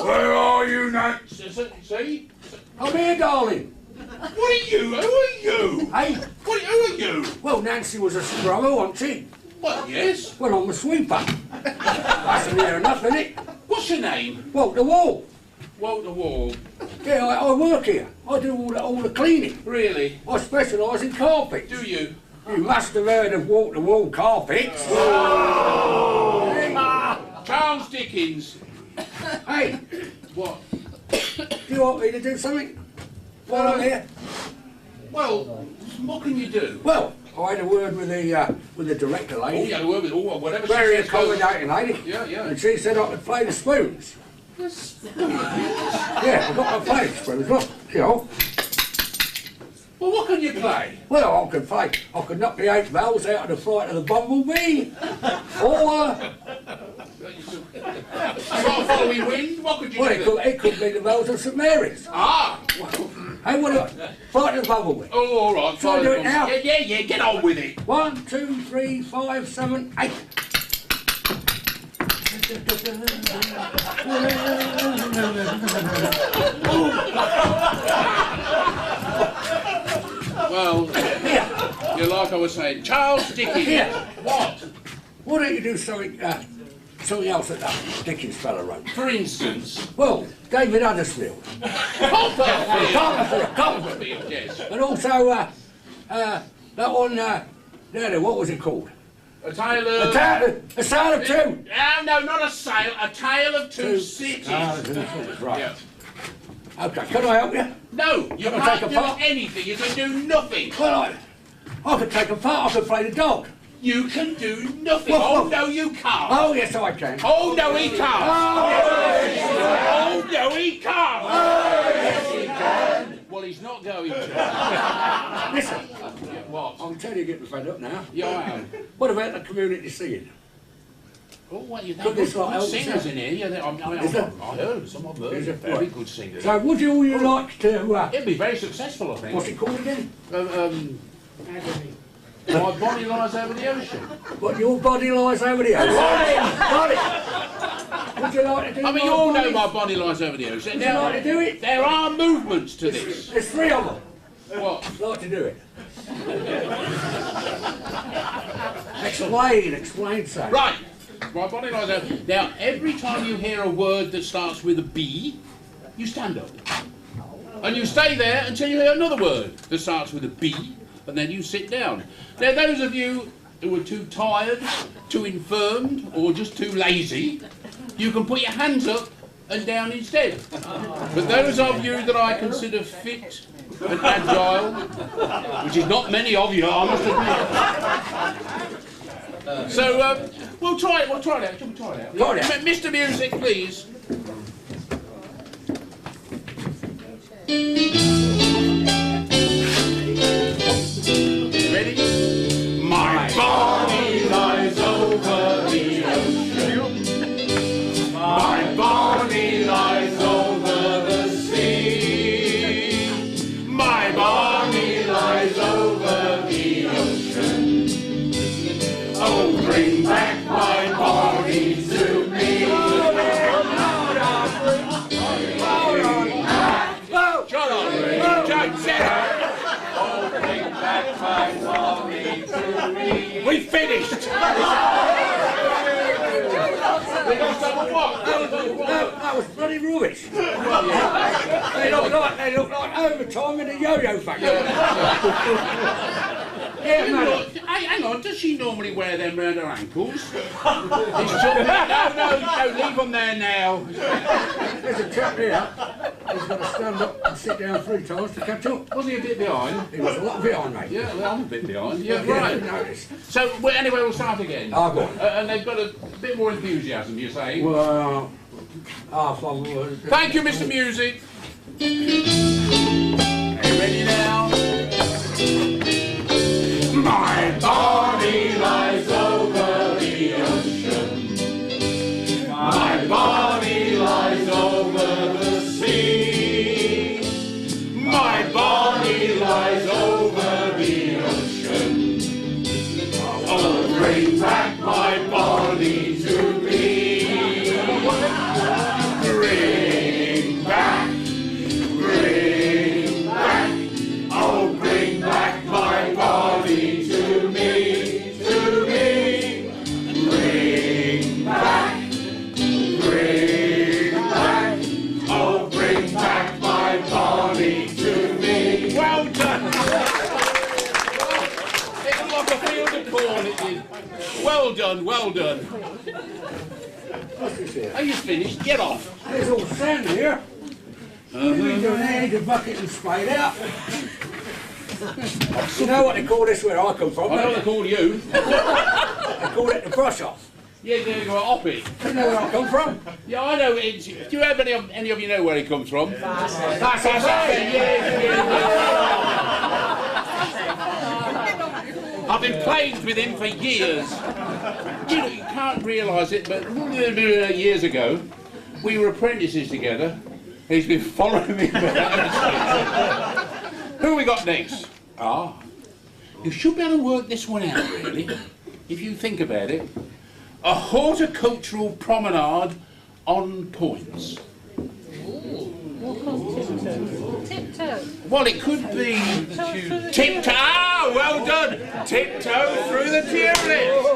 Where are you, Nancy? See? Come here, darling. What are you? Who are you? Hey? Who are you? Well, Nancy was a scrubber, wasn't she? What, yes? Well, I'm a sweeper. That's near enough, isn't it? What's your name? Walter Wall. Walter Wall. Yeah, I work here. I do all the cleaning. Really? I specialise in carpets. Do you? You must have heard of Walter Wall carpets. Oh. Charles Dickens. Hey. What? Do you want me to do something while I'm here? Well, what can you do? Well, I had a word with the director lady. Oh, you had a word with whatever. Very accommodating lady. Yeah, yeah. And she said I could play the spoons. Yeah, I've got my playing spoons. Look, you know. Well, what can you play? Well, I could knock the 8 bells out of the flight of the bumblebee, or following wind. What could you do? Well, it could be the bells of St Mary's. Ah. Hey, what? Flight of the bumblebee. Oh, all right. Shall I do it now? Yeah. Get on with it. 1, 2, 3, 5, 7, 8. Well, you're like I was saying, Charles Dickens. Here. What? Why don't you do something else that that Dickens fella wrote? For instance? Well, David Huddersfield. Copperfield. Yes. And also, that one, what was it called? A Tale of... A Tale of Two. No, not a sail. A Tale of Two Cities. Right. Yeah. Okay, can I help you? No, you Can I can't take a do part? anything. You can do nothing. Well, I could take a part. I could play the dog. You can do nothing. Well, oh, no, you can't. Oh, yes, I can. Oh, no, he can't. Oh, no, he can't. Oh, yes, he can. Well, he's not going to. Listen. What? I'm telling you, getting fed up now. Yeah, I am. What about the community singing? Oh, what, you Could think this like good singers in here? Yeah, I heard some of them. They're very good singers. So, would you like to... It'd be very successful, I think. What's it called again? My body lies over the ocean. What, your body lies over the ocean? Body! Would you like to do I mean, you all know my body lies over the ocean. Would you like to do it? There are movements to this. There's 3 of them. What? I'd like to do it. Explain, sir. Right. My body lies over. Now, every time you hear a word that starts with a B, you stand up. And you stay there until you hear another word that starts with a B, and then you sit down. Now, those of you who are too tired, too infirmed, or just too lazy, you can put your hands up and down instead. But those of you that I consider fit and agile, which is not many of you, I must admit. So, we'll try it out. Shall we try it out? Mr. Music, please. Ready? My body lies over the ocean. My body lies over the sea. My body lies over the ocean. Oh, bring back my body to me. Shut up! Don't say it! Oh, bring back my body to me. We finished! That was bloody rubbish. They look like overtime in a yo-yo factory. Yeah, man. Hey, hang on, does she normally wear them round her ankles? No, leave them there now. There's a chap here. He's got to stand up and sit down 3 times to catch up. Was he a bit behind? He was a lot behind, mate. Yeah, well, I'm a bit behind. Yeah, Yeah, right. noticed. So, anyway, we'll start again. I'll go on. And they've got a bit more enthusiasm, you're saying? Well, thank you, Mr. Music. Are you ready now? My body lies over the ocean. My body lies over the sea. My body lies over the ocean. Oh, bring back my body to me. Bring back, bring Well done, well done. Are you finished? Get off. There's all sand here. We've been doing that, the bucket and spade out. You know what they call this where I come from? I know what they call you. They call it the brush off. Yeah, there you go, off it. You know where I come from? Yeah, I know it. Do you have any of you know where he comes from? That's I've been playing with him for years. You know, you can't realise it, but years ago, we were apprentices together. He's been following me around. Who we got next? Ah, you should be able to work this one out, really, if you think about it. A horticultural promenade on points. Tiptoe. Well, it could be tiptoe. Ah, well done. Tiptoe through the tulips.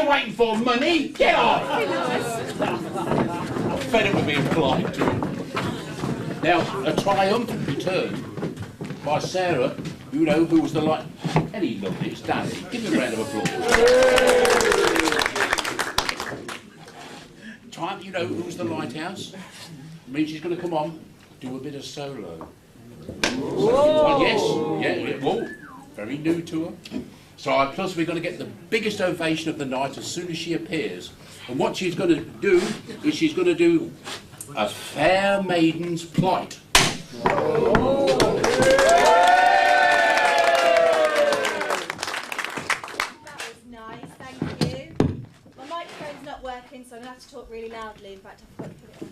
Waiting for money? Get off! I'm fed up with being polite to him. Now, a triumphant return by Sarah, you know, who was the light. And he loved it, it's Danny. Give him a round of applause. You know, who was the Lighthouse? I mean, she's going to come on, do a bit of solo. Well, yes, yeah, well, very new to her. So plus we're going to get the biggest ovation of the night as soon as she appears. And what she's going to do is she's going to do a fair maiden's plight. That was nice, thank you. My microphone's not working, so I'm going to have to talk really loudly. In fact, I forgot to put it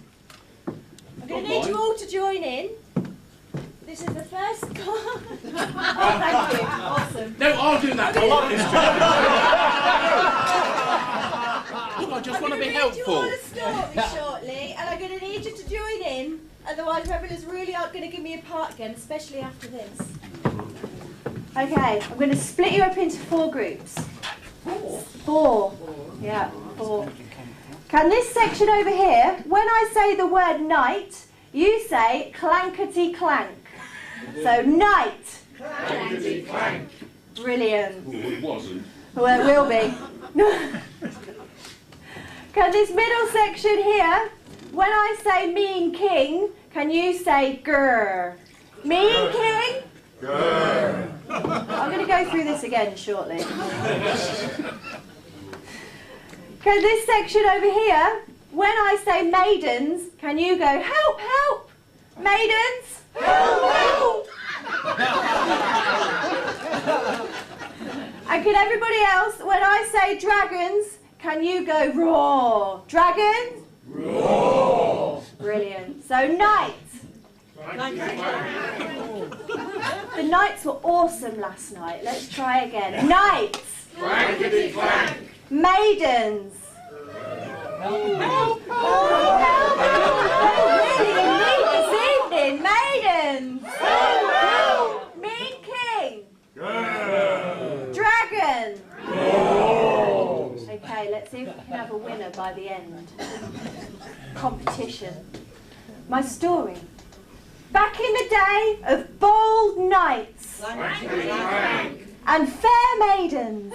on. I'm going to need you all to join in. This is the first card. Oh, thank you. Awesome. No, I'll do that. I love this job. I just want to be helpful. I'm going to read you all a story shortly, and I'm going to need you to join in. Otherwise, revellers really aren't going to give me a part again, especially after this. Okay, I'm going to split you up into 4 groups. 4. Yeah, 4. Can this section over here, when I say the word night, you say clankety clank. So night. Clankety clank. Brilliant. Oh, it wasn't. Well, it will be. Can this middle section here, when I say mean king, can you say grr? Mean king? Grr. I'm going to go through this again shortly. Can this section over here, when I say maidens, can you go help, help? Maidens? Help, help! And can everybody else, when I say dragons, can you go roar? Dragons? Roar! Brilliant. So knights. The knights were awesome last night. Let's try again. Knights. Clankety clank. Maidens. Really in need this evening. Maidens. Mean king. Dragon. Okay, let's see if we can have a winner by the end. Competition. My story. Back in the day of bold knights and fair maidens,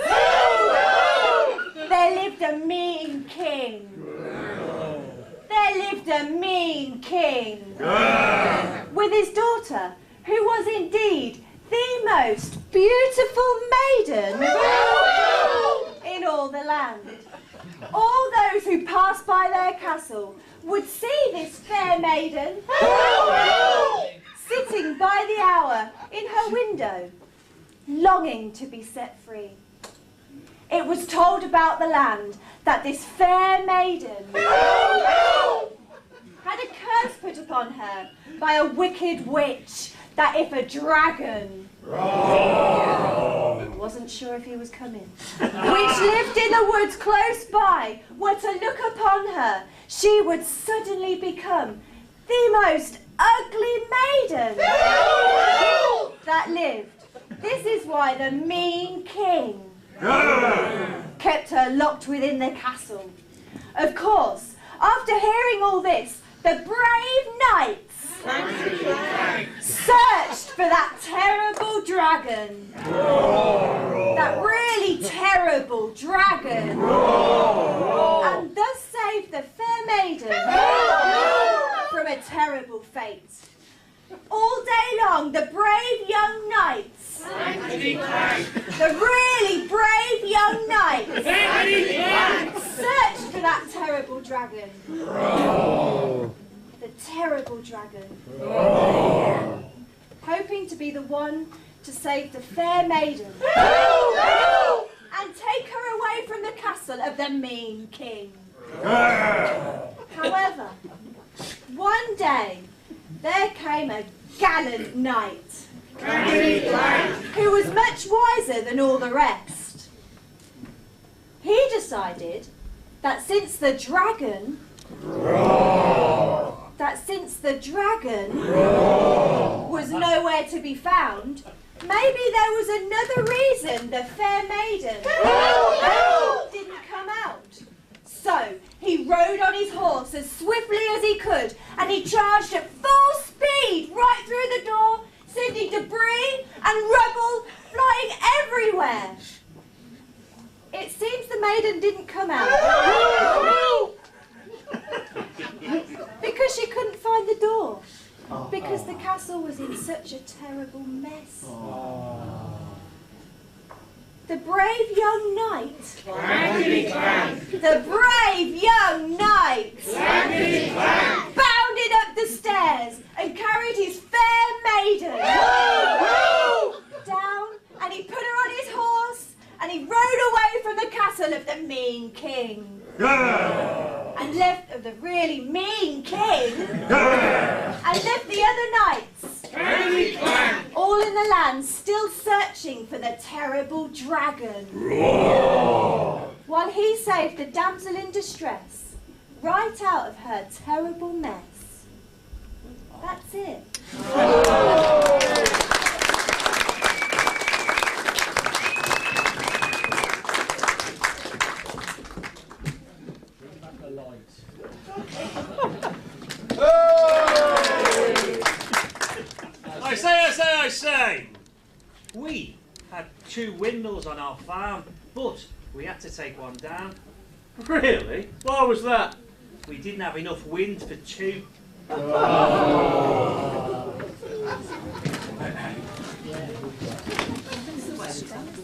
there lived a mean king. There lived a mean king with his daughter, who was indeed the most beautiful maiden in all the land. All those who passed by their castle would see this fair maiden sitting by the hour in her window, longing to be set free. It was told about the land that this fair maiden had a curse put upon her by a wicked witch, that if a dragon wasn't sure if he was coming, which lived in the woods close by, were to look upon her, she would suddenly become the most ugly maiden that lived. This is why the mean king kept her locked within the castle. Of course, after hearing all this, the brave knights searched for that terrible dragon. That really terrible dragon. And thus saved the fair maiden from a terrible fate. All day long, the brave young knights, the really brave young knights, searched for that terrible dragon. The terrible dragon. Hoping to be the one to save the fair maiden and take her away from the castle of the mean king. However, one day there came a gallant knight who was much wiser than all the rest. He decided that since the dragon was nowhere to be found, maybe there was another reason the fair maiden didn't come out. So he rode on his horse as swiftly as he could, and he charged at full speed right through the door, sending debris and rubble flying everywhere. It seems the maiden didn't come out because she couldn't find the door, because the castle was in such a terrible mess. The brave young knight, the brave young knight, bounded up the stairs and carried his fair maiden down, and he put her on his horse, and he rode away from the castle of the mean king. And left the really mean king, and left the other knights, all in the land, still searching for the terrible dragon. While he saved the damsel in distress right out of her terrible mess. That's it. I say, we had 2 windmills on our farm, but we had to take one down. Really? Why was that? We didn't have enough wind for 2.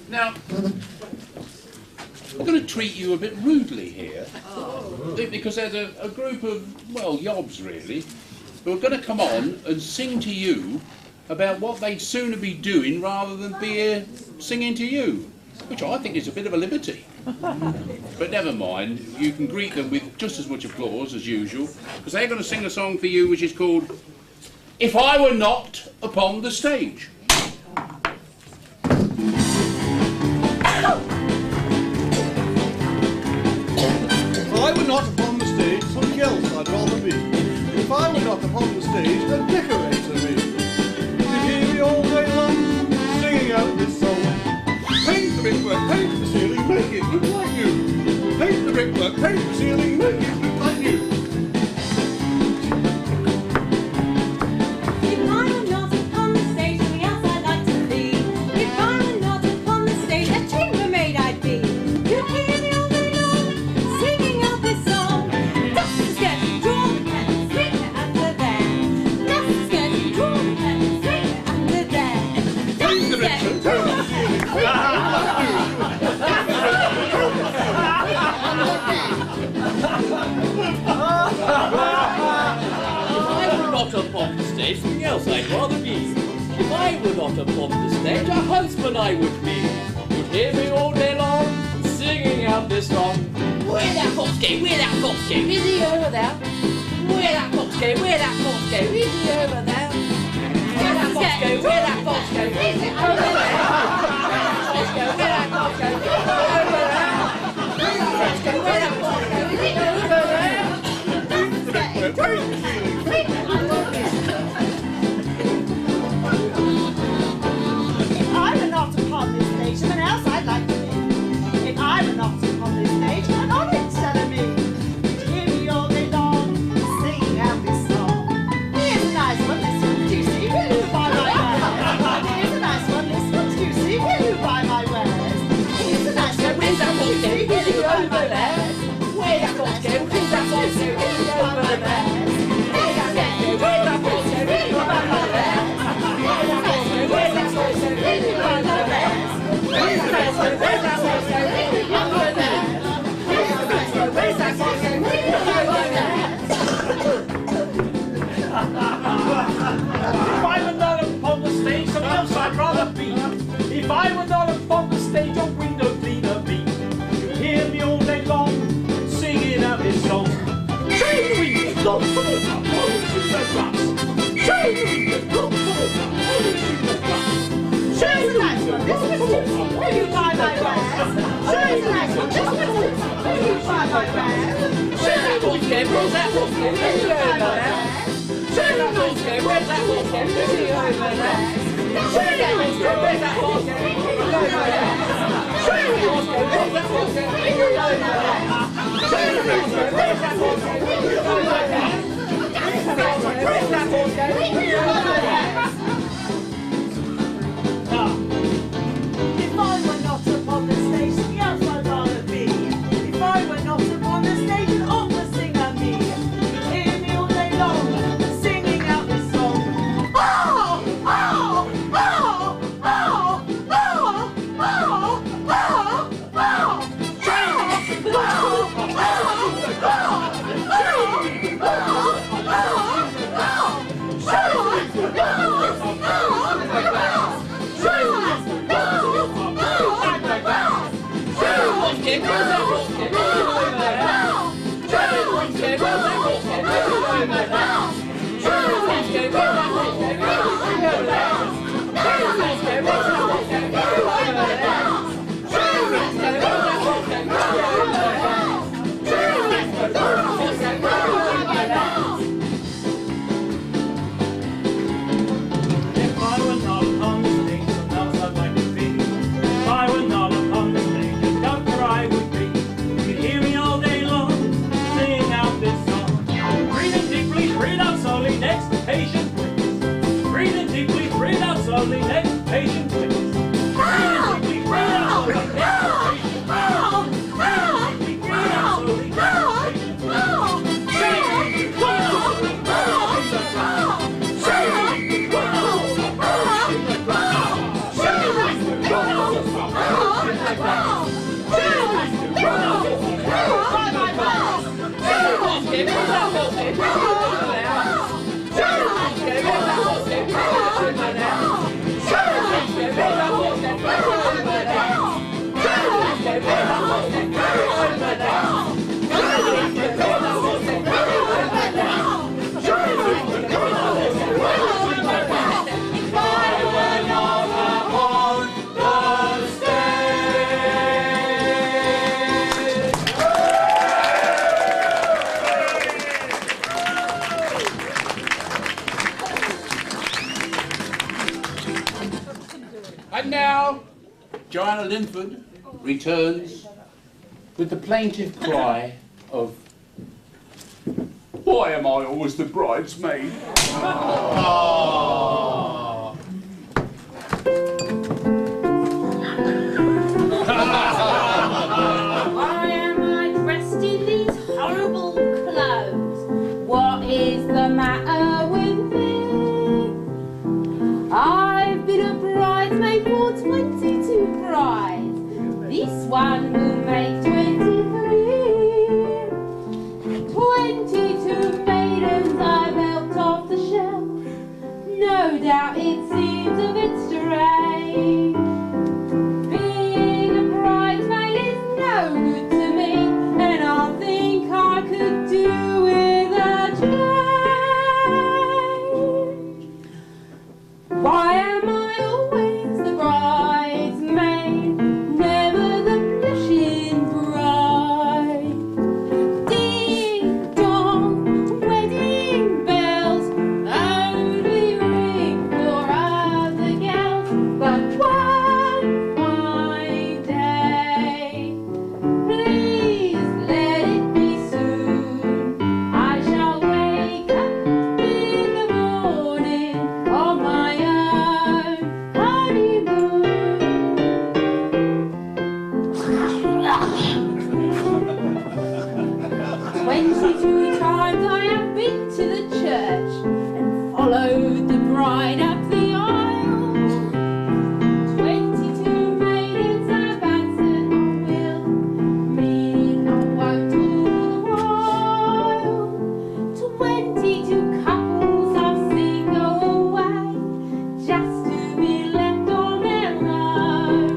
Now, we're going to treat you a bit rudely here, because there's a group of, well, yobs really, who are going to come on and sing to you about what they'd sooner be doing rather than be here singing to you, which I think is a bit of a liberty. But never mind, you can greet them with just as much applause as usual, because they're going to sing a song for you which is called If I Were Not Upon the Stage. If I were not upon the stage, something else I'd rather be. If I were not upon the stage, a decorator be. To hear me all day long, singing out this song. Paint the brickwork, paint the ceiling, make it look like new. Paint the brickwork, paint the ceiling, make it look like new. If I were not upon the stage, something else I'd like to be. If I were not upon the stage, a chambermaid I'd be. You'd hear me all day long, singing out this song. Dust the skirt, draw the pen, swing it under there. Dust the skirt, draw the pen, swing it under there. Dust the skirt, draw the pen, swing it under Not upon the stage, something else I'd rather be. If I were not upon the stage, a husband I would be. You'd hear me all day long, singing out this song. Where that fox go, where that fox go, is he over there? Where that fox go, where that fox go, is he over there? Where that fox go, where that fox go, is he over there? Where that fox go, where that fox go, is he over there? Where that fox go, where that fox go, is he over there? If I were not upon this stage, someone else I'd like to be. If I were not upon this stage, an orange seller me. You'd hear me all day long, singing out this song. Here's a nice one, this one's juicy, will you buy my wares? Here's a nice one, this one's juicy, will you buy my wares? Here's a nice one, Where's that fox go, juicy, is he buy over my there? wares? Where that fox go, where's that fox go, is he over there? Where that fox go, where's that fox go, is he over there? Where that fox go, where's that fox go, is he over there? Where's that fox go, where's that fox go, is he over there? Where's that fox go, where's that fox go, is he over there? If I were not upon the stage, something else I'd rather be. If I were not upon the stage, a window cleaner be. You'd hear me all day long, singing out this song. Train the window, look for the holes in the glass. Train the window, look for the holes in the glass. Here's a nice one, this one's juicy, will you buy my wares? Here's a nice one, this one's juicy, will you buy my wares? Where's that fox go, where's that fox go, is he over there? Where's that fox go, where's that fox go, is he over there? Where's that fox go, where's that fox go, is he over there? Where's that fox go, where's that fox go, is he over there? Where's that fox go, where's that fox go, is he over there? Where's that fox go, is he over there? If I were not upon the stage, something else I'd rather be. If I were not upon the stage, an opera singer me. You'd hear me all day long, singing out this song. Oh, oh, oh, oh, oh, oh, oh, oh, oh. Please And now, Joanna Linford returns with the plaintive cry of, "Why am I always the bridesmaid?" Oh. Why am I dressed in these horrible clothes? What is the matter with me? I've been a bridesmaid for 22 brides. This one will make 23. 22 maidens I've helped off the shelf. No doubt it seems a bit strange. Being a bridesmaid is no good to me, and I think I could do with a change. Why am I always the bridesmaid, never the blushing bride? Ding dong, wedding bells only ring for other girls, but one fine day, please let it be soon, I shall wake up in the morning on my own honeymoon. 22 times I have been to the church and followed the bride up the aisle. 22 maidens have answered I will, meaning I won't all the while. 22 couples I've seen go away just to be left on their own.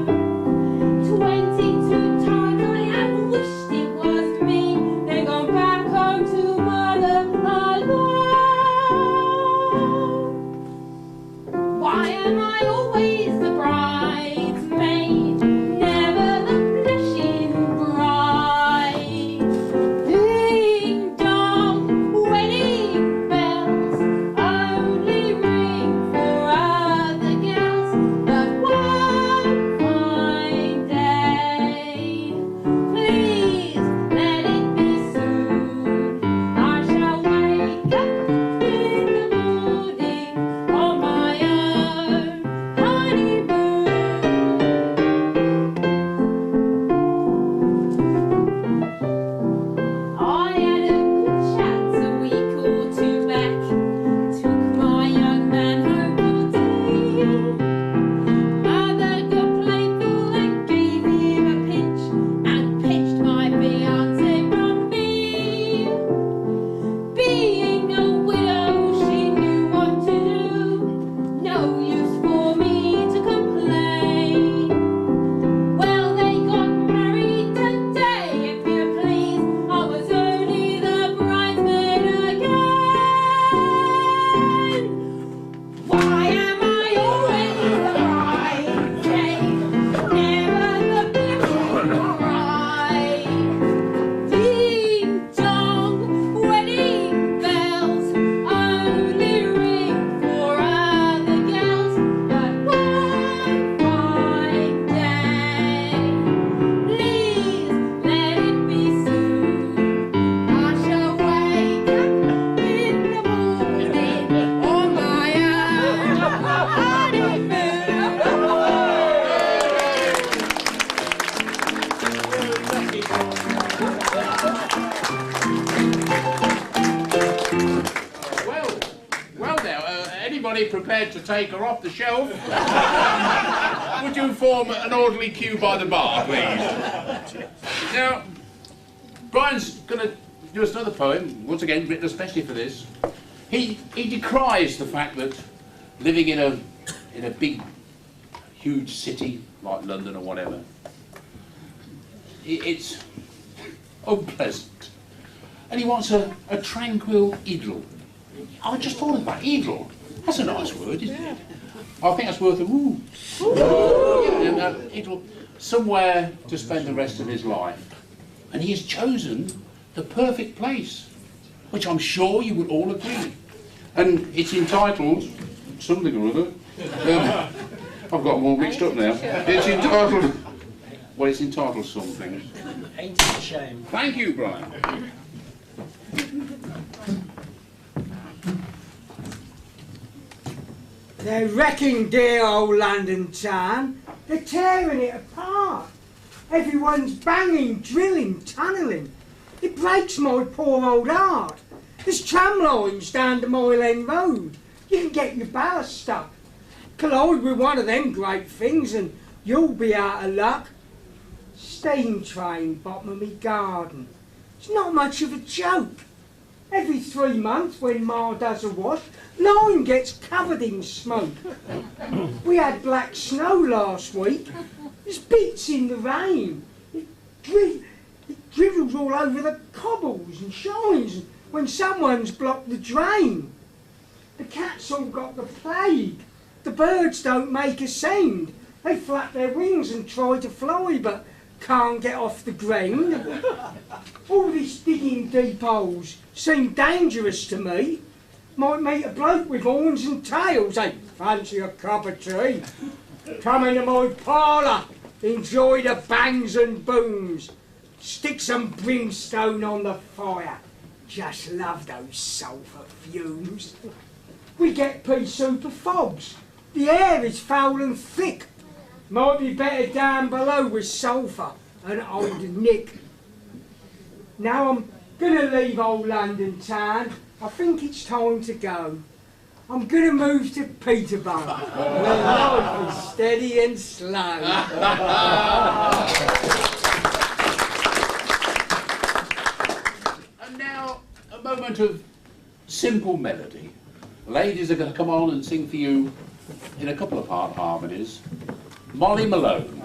22 times I have wished it was me, then gone back home to mother alone. Why am I always the bridesmaid, never the blushing bride? Ding dong, wedding bells only ring for other girls, but one fine day, please let it be soon, I shall wake up in the morning on my own honeymoon. I had a good chat a week or two back, took my young man home for tea. Mother got playful and gave him a pinch and pitched my fiancé from me. Being a widow, she knew what to do. No use for me to complain. Well, they got married today, if you please. I was only the bridesmaid again. Why am I always the bridesmaid, never the blushing bride? Ding dong, wedding bells only ring for other girls, but one fine day, please let it be soon, I shall wake up in the morning on my own honeymoon. Well now, anybody prepared to take her off the shelf? Would you form an orderly queue by the bar, please? Now, Brian's going to Here's another poem, once again written especially for this. He decries the fact that living in a big, huge city like London or whatever, it's unpleasant. And he wants a tranquil idyll. I just thought of that, idyll. That's a nice word, isn't it? I think that's worth a woo. Yeah, and idyll, somewhere to spend the rest of his life. And he has chosen the perfect place, which I'm sure you would all agree. And it's entitled something or other. I've got them all mixed up now. It's entitled, well, it's entitled something. Ain't It A Shame. Thank you, Brian. They're wrecking dear old London town. They're tearing it apart. Everyone's banging, drilling, tunnelling. It breaks my poor old heart. There's tram lines down to Mile End Road. You can get your ballast stuck. Collide with one of them great things and you'll be out of luck. Steam train bottom of me garden. It's not much of a joke. Every 3 months when Ma does a wash, line gets covered in smoke. We had black snow last week. There's bits in the rain. It dribbles all over the cobbles and shines when someone's blocked the drain. The cats all got the plague. The birds don't make a sound. They flap their wings and try to fly, but can't get off the ground. All this digging deep holes seem dangerous to me. Might meet a bloke with horns and tails. Hey, fancy a cup of tea? Come into my parlour, enjoy the bangs and booms. Stick some brimstone on the fire. Just love those sulphur fumes. We get pea soup of fogs. The air is foul and thick. Might be better down below with sulphur and old Nick. Now I'm gonna leave old London town. I think it's time to go. I'm gonna move to Peterborough, where life is steady and slow. And now, a moment of simple melody. Ladies are going to come on and sing for you in a couple of part harmonies. Molly Malone.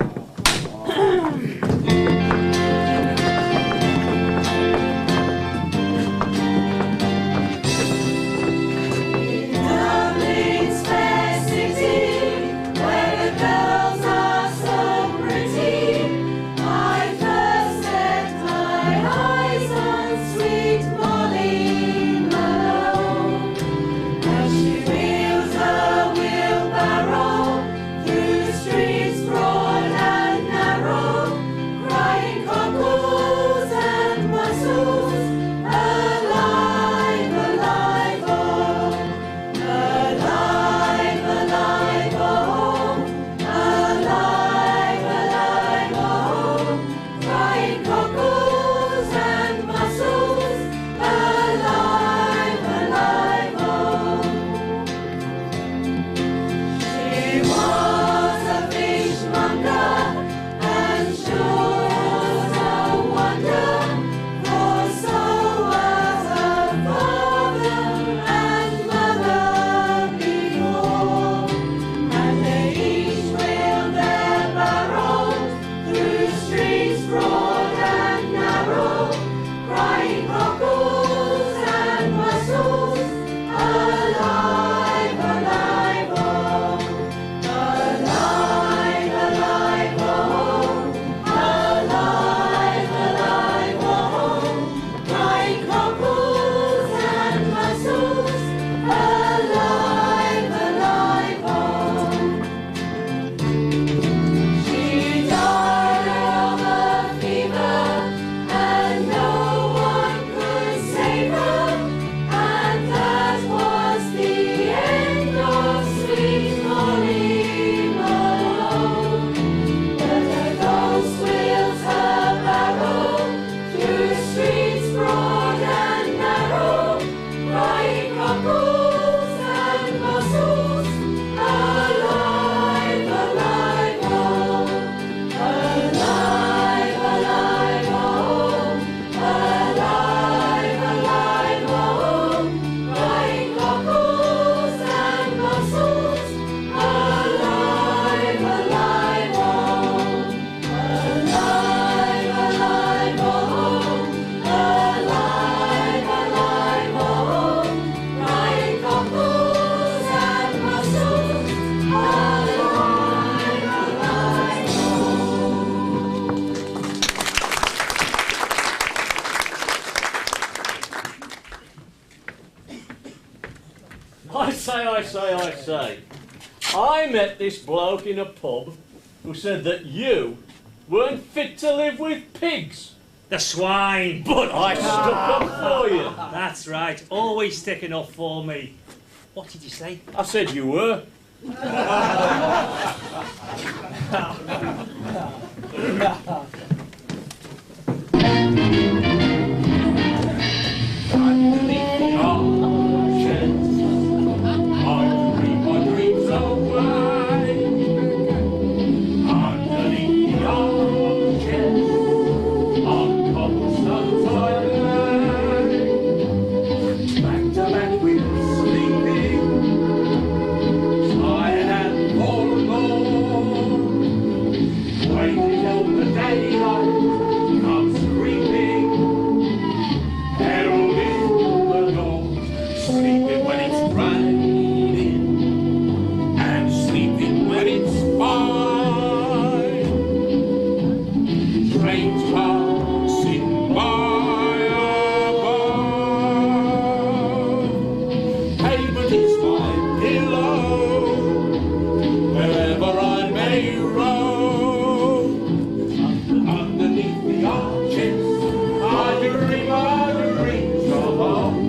I say. I met this bloke in a pub who said that you weren't fit to live with pigs. The swine. But I stuck up for you. That's right. Always sticking up for me. What did you say? I said you were. Underneath the arches, I dream my dreams away. Underneath the arches, on cobblestones I lay. Back to back with sleeping, tired and forlorn. Waiting till the daylight comes creeping. Heralding the dawn, sleeping when it's raining, and sleeping when it's fine. Trains passing by above, pavement is my pillow, wherever I may roam. Underneath the arches, I dream of home.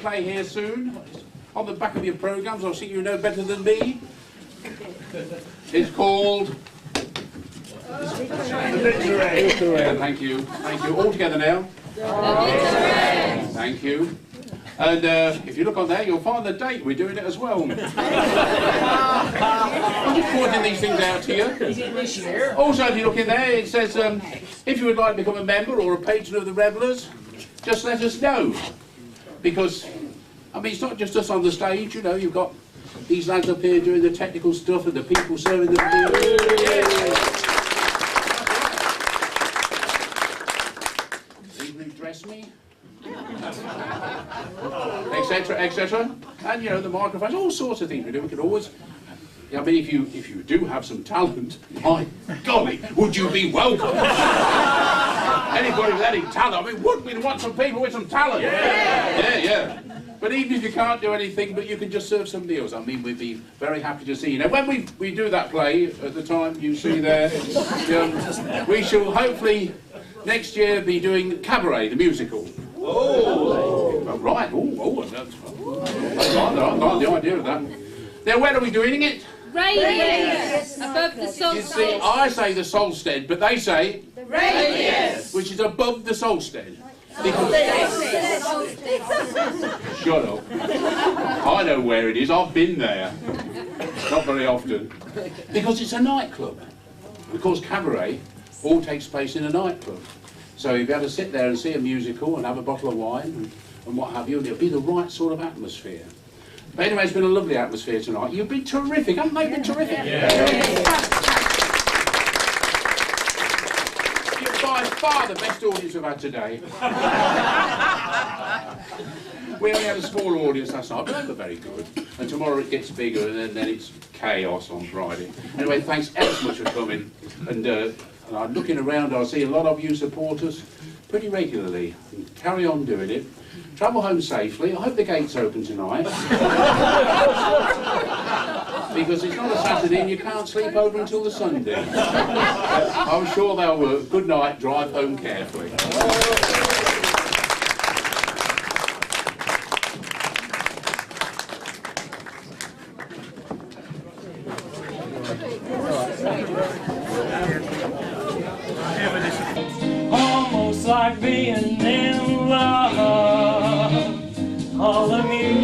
play here soon. On the back of your programmes, I think you know better than me. It's called... The Victory. Thank you. Thank you. All together now. Thank you. And if you look on there, you'll find the date. We're doing it as well. I'm just pointing these things out to you. Is it this year? Also, if you look in there, it says, if you would like to become a member or a patron of the Revellers, just let us know. Because, I mean, it's not just us on the stage, you know, you've got these lads up here doing the technical stuff and the people serving the meals. People who dress me. Etc., etc. And, you know, the microphones, all sorts of things we do. We can always... I mean, if you do have some talent, my golly, would you be welcome? Anybody with any talent, I mean, wouldn't we want some people with some talent? Yeah. But even if you can't do anything, but you can just serve some meals, I mean, we'd be very happy to see you. Now, when we do that play, at the time you see there, we shall hopefully next year be doing Cabaret, the musical. Oh, right. I like the idea of that. Now, where are we doing it? Radius, above the Solstead. You see, I say the Solstead, but they say the Radius, which is above the Solstead. Shut up. I know where it is. I've been there. Not very often. Because it's a nightclub. Of course, Cabaret all takes place in a nightclub. So you'll be able to sit there and see a musical and have a bottle of wine and what have you, and it'll be the right sort of atmosphere. But anyway, it's been a lovely atmosphere tonight. You've been terrific, haven't they been terrific? You're by far the best audience we've had today. We only had a small audience last night, but they were very good. And tomorrow it gets bigger, and then it's chaos on Friday. Anyway, thanks ever so much for coming. And I'm looking around, I see a lot of you support us pretty regularly. Carry on doing it. Travel home safely. I hope the gate's open tonight. Because it's not a Saturday and you can't sleep over until the Sunday. I'm sure they'll work. Good night, drive home carefully. Almost like being in love. All the music